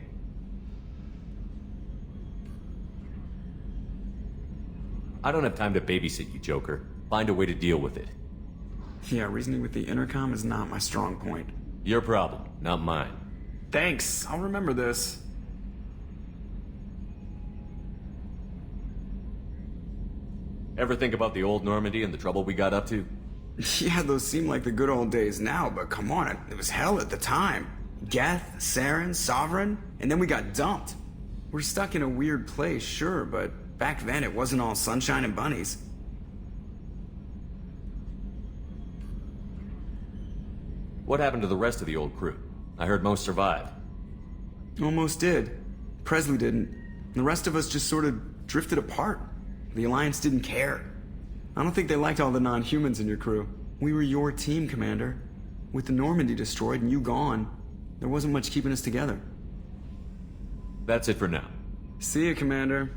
I don't have time to babysit you, Joker. Find a way to deal with it. Yeah, reasoning with the intercom is not my strong point. Your problem, not mine. Thanks, I'll remember this. Ever think about the old Normandy and the trouble we got up to? Yeah, those seem like the good old days now, but come on, it was hell at the time. Geth, Saren, Sovereign, and then we got dumped. We're stuck in a weird place, sure, but back then it wasn't all sunshine and bunnies. What happened to the rest of the old crew? I heard most survived. Almost did. Presley didn't. The rest of us just sort of drifted apart. The Alliance didn't care. I don't think they liked all the non-humans in your crew. We were your team, Commander. With the Normandy destroyed and you gone, there wasn't much keeping us together. That's it for now. See you, Commander.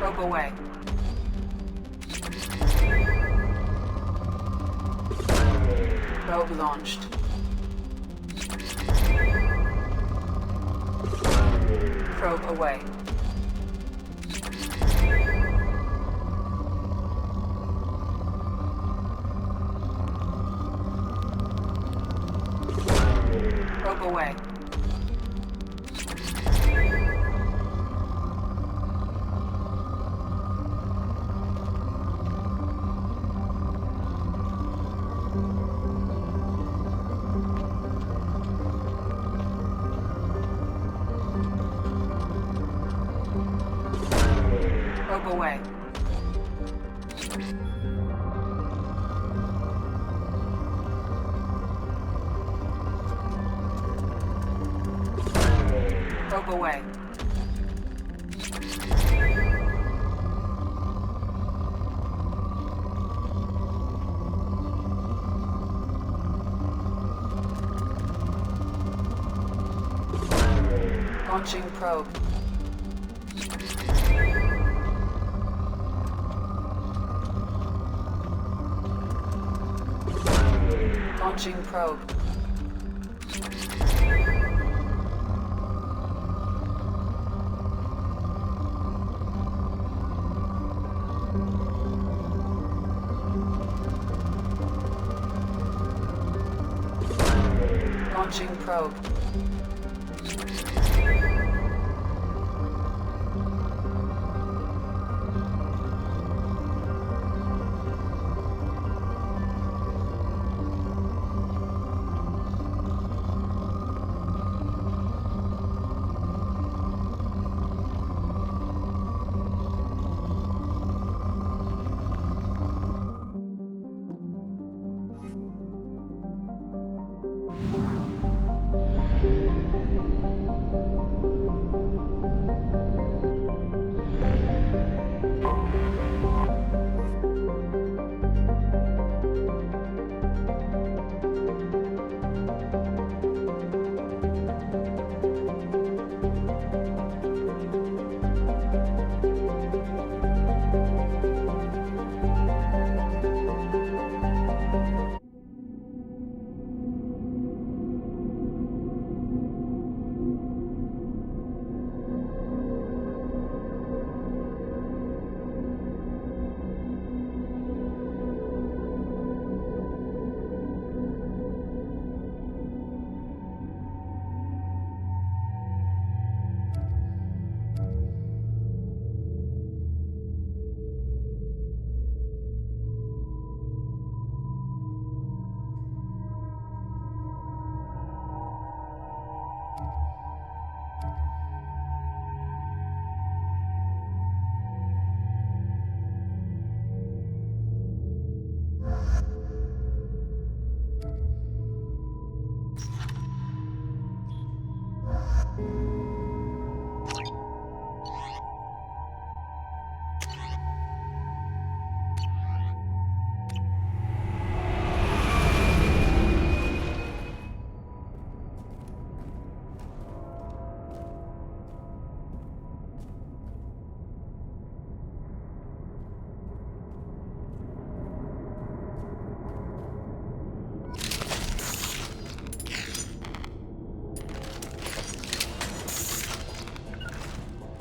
Probe away. Probe launched. Probe away. Probe away. Probe away. Probe away. Launching probe. Launching probe. Launching probe.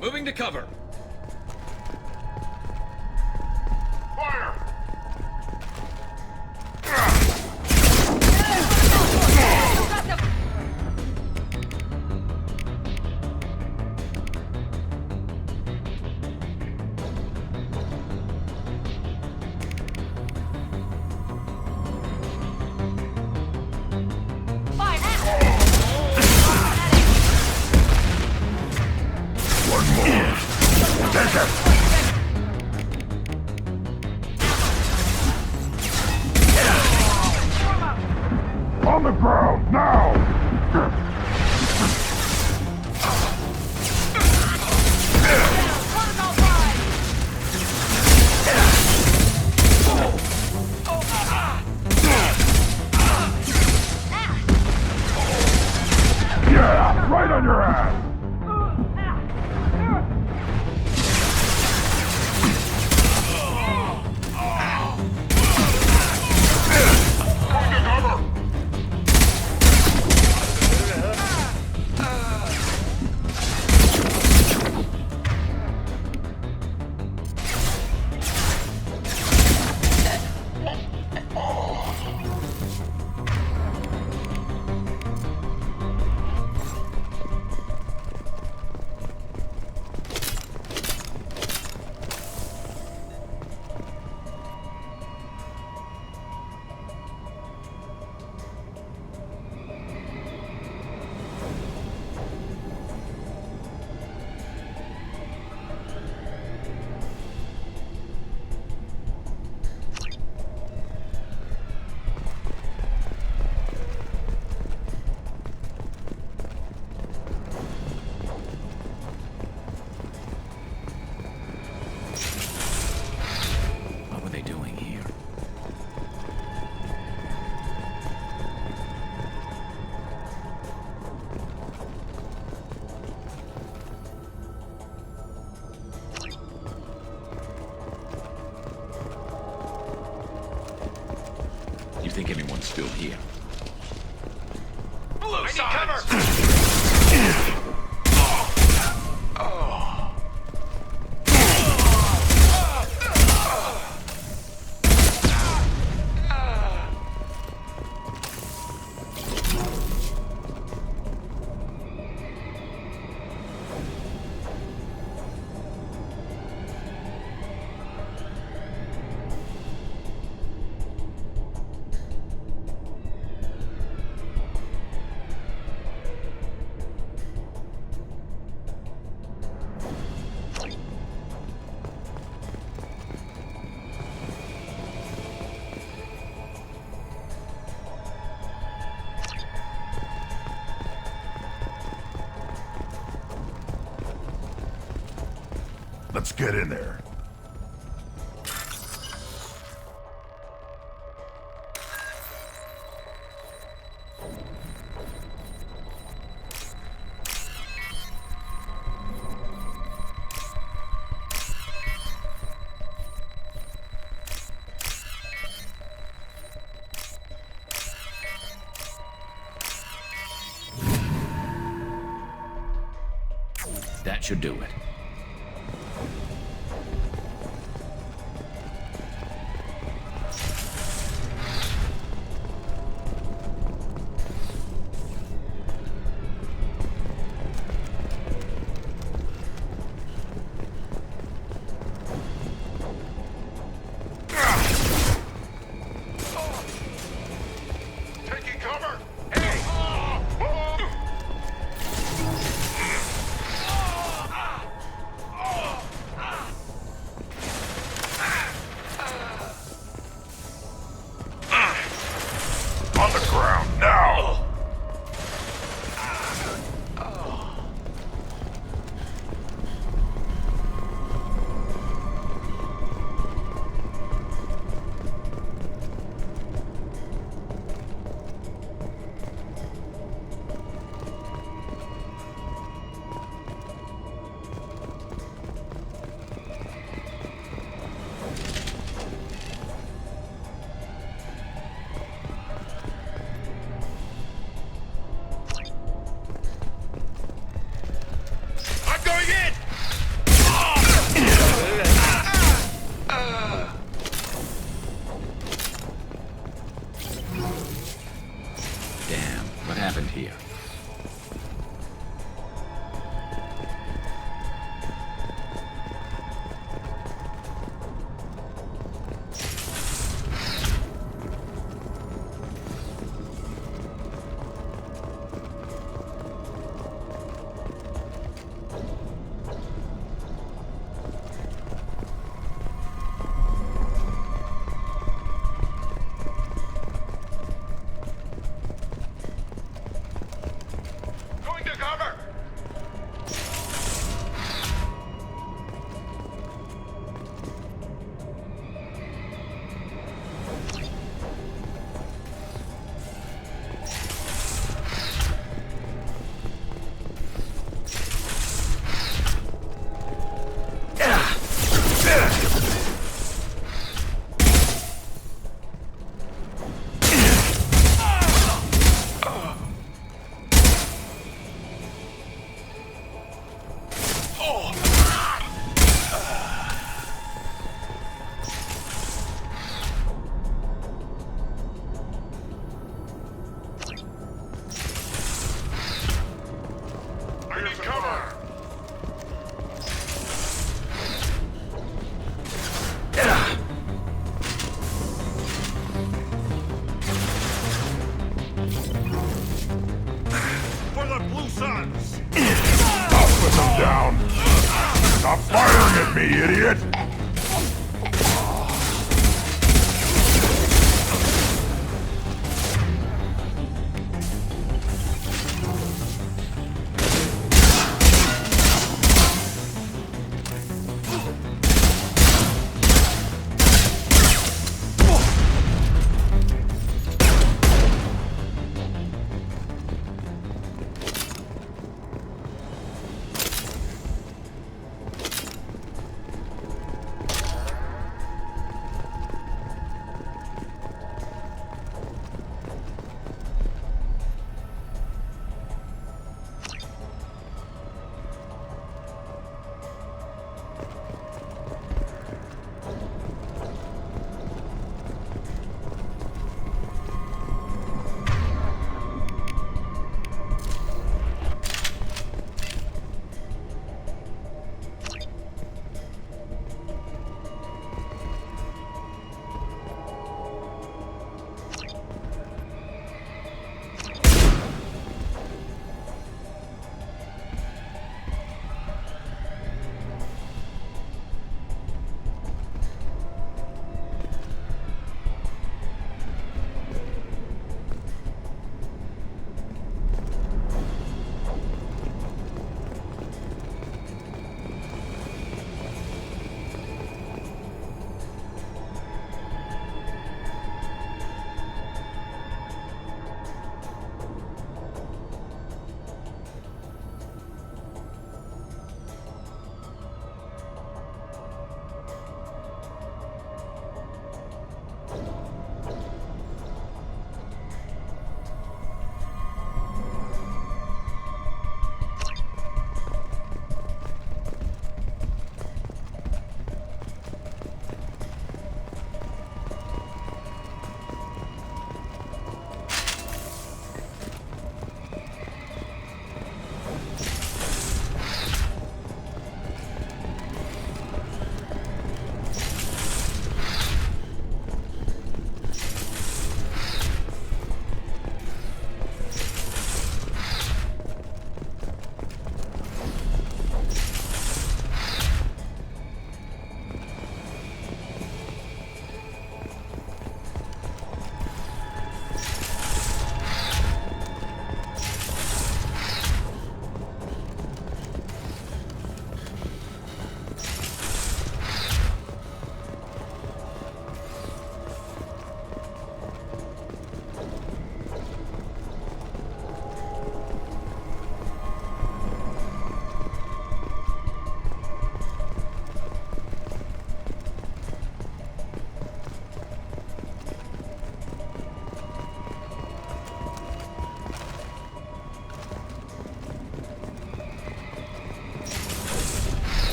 Moving to cover. Fire! On the ground, now! Yeah, right on your ass! Going to cover! think anyone's still here. Blue cover! Let's get in there. That should do it. Taking cover! On the ground, now! I'm going in! Damn, what happened here? Going to cover! I need cover! For the Blue Suns! I'll put them down! Stop firing at me, idiot!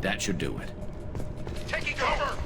That should do it. Taking cover!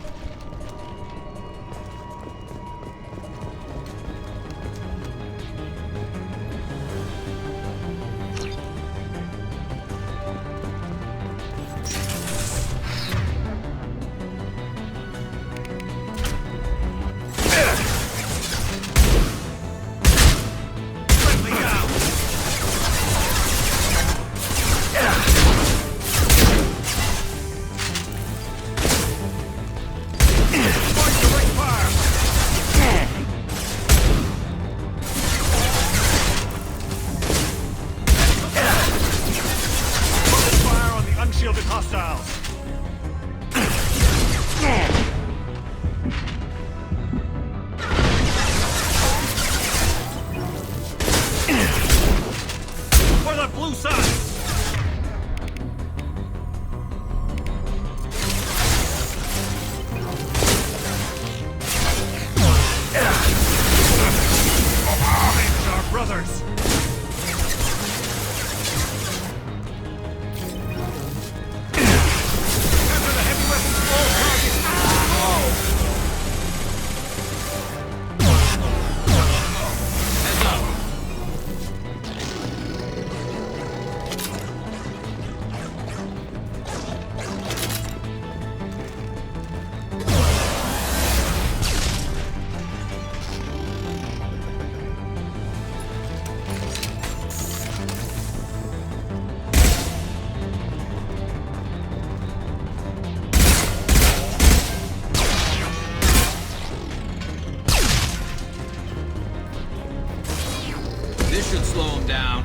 Should slow him down.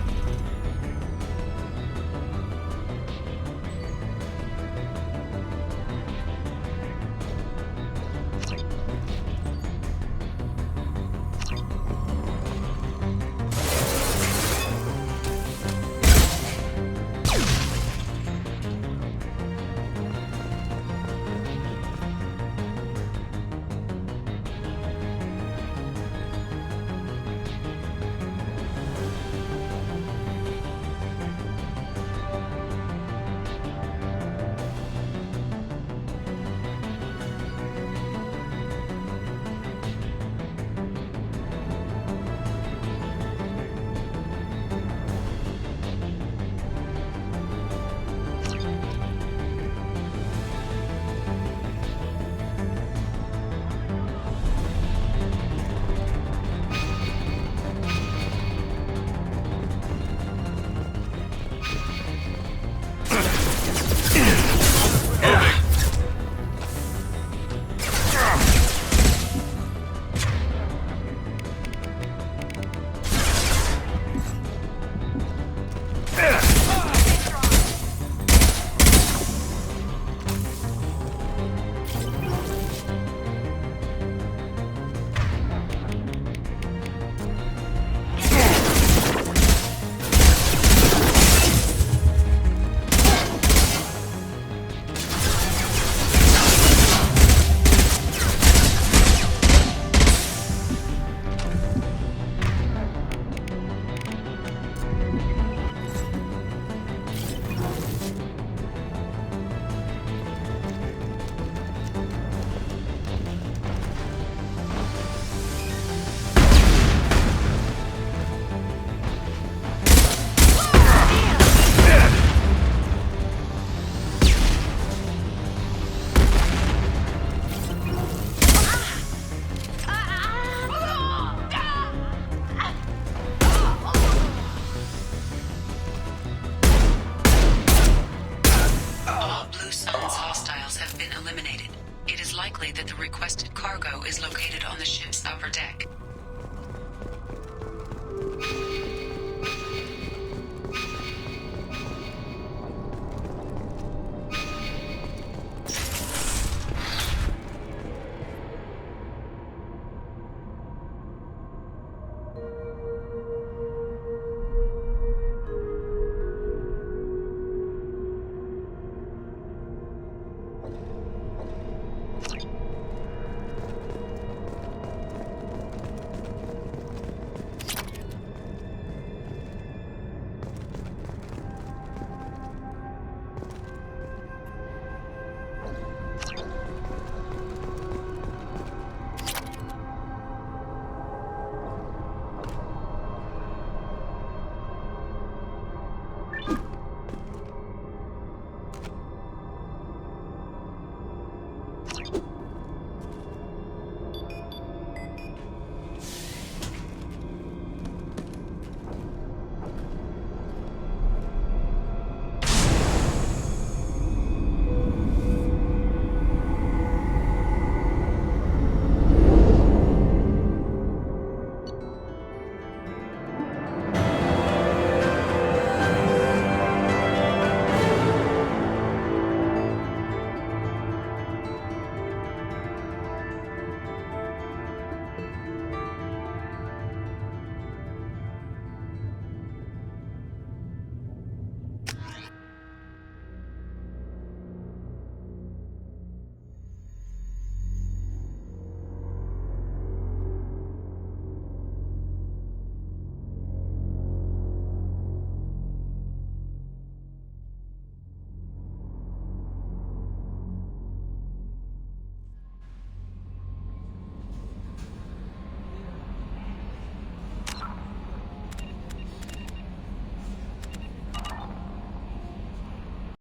It is likely that the requested cargo is located on the ship's upper deck.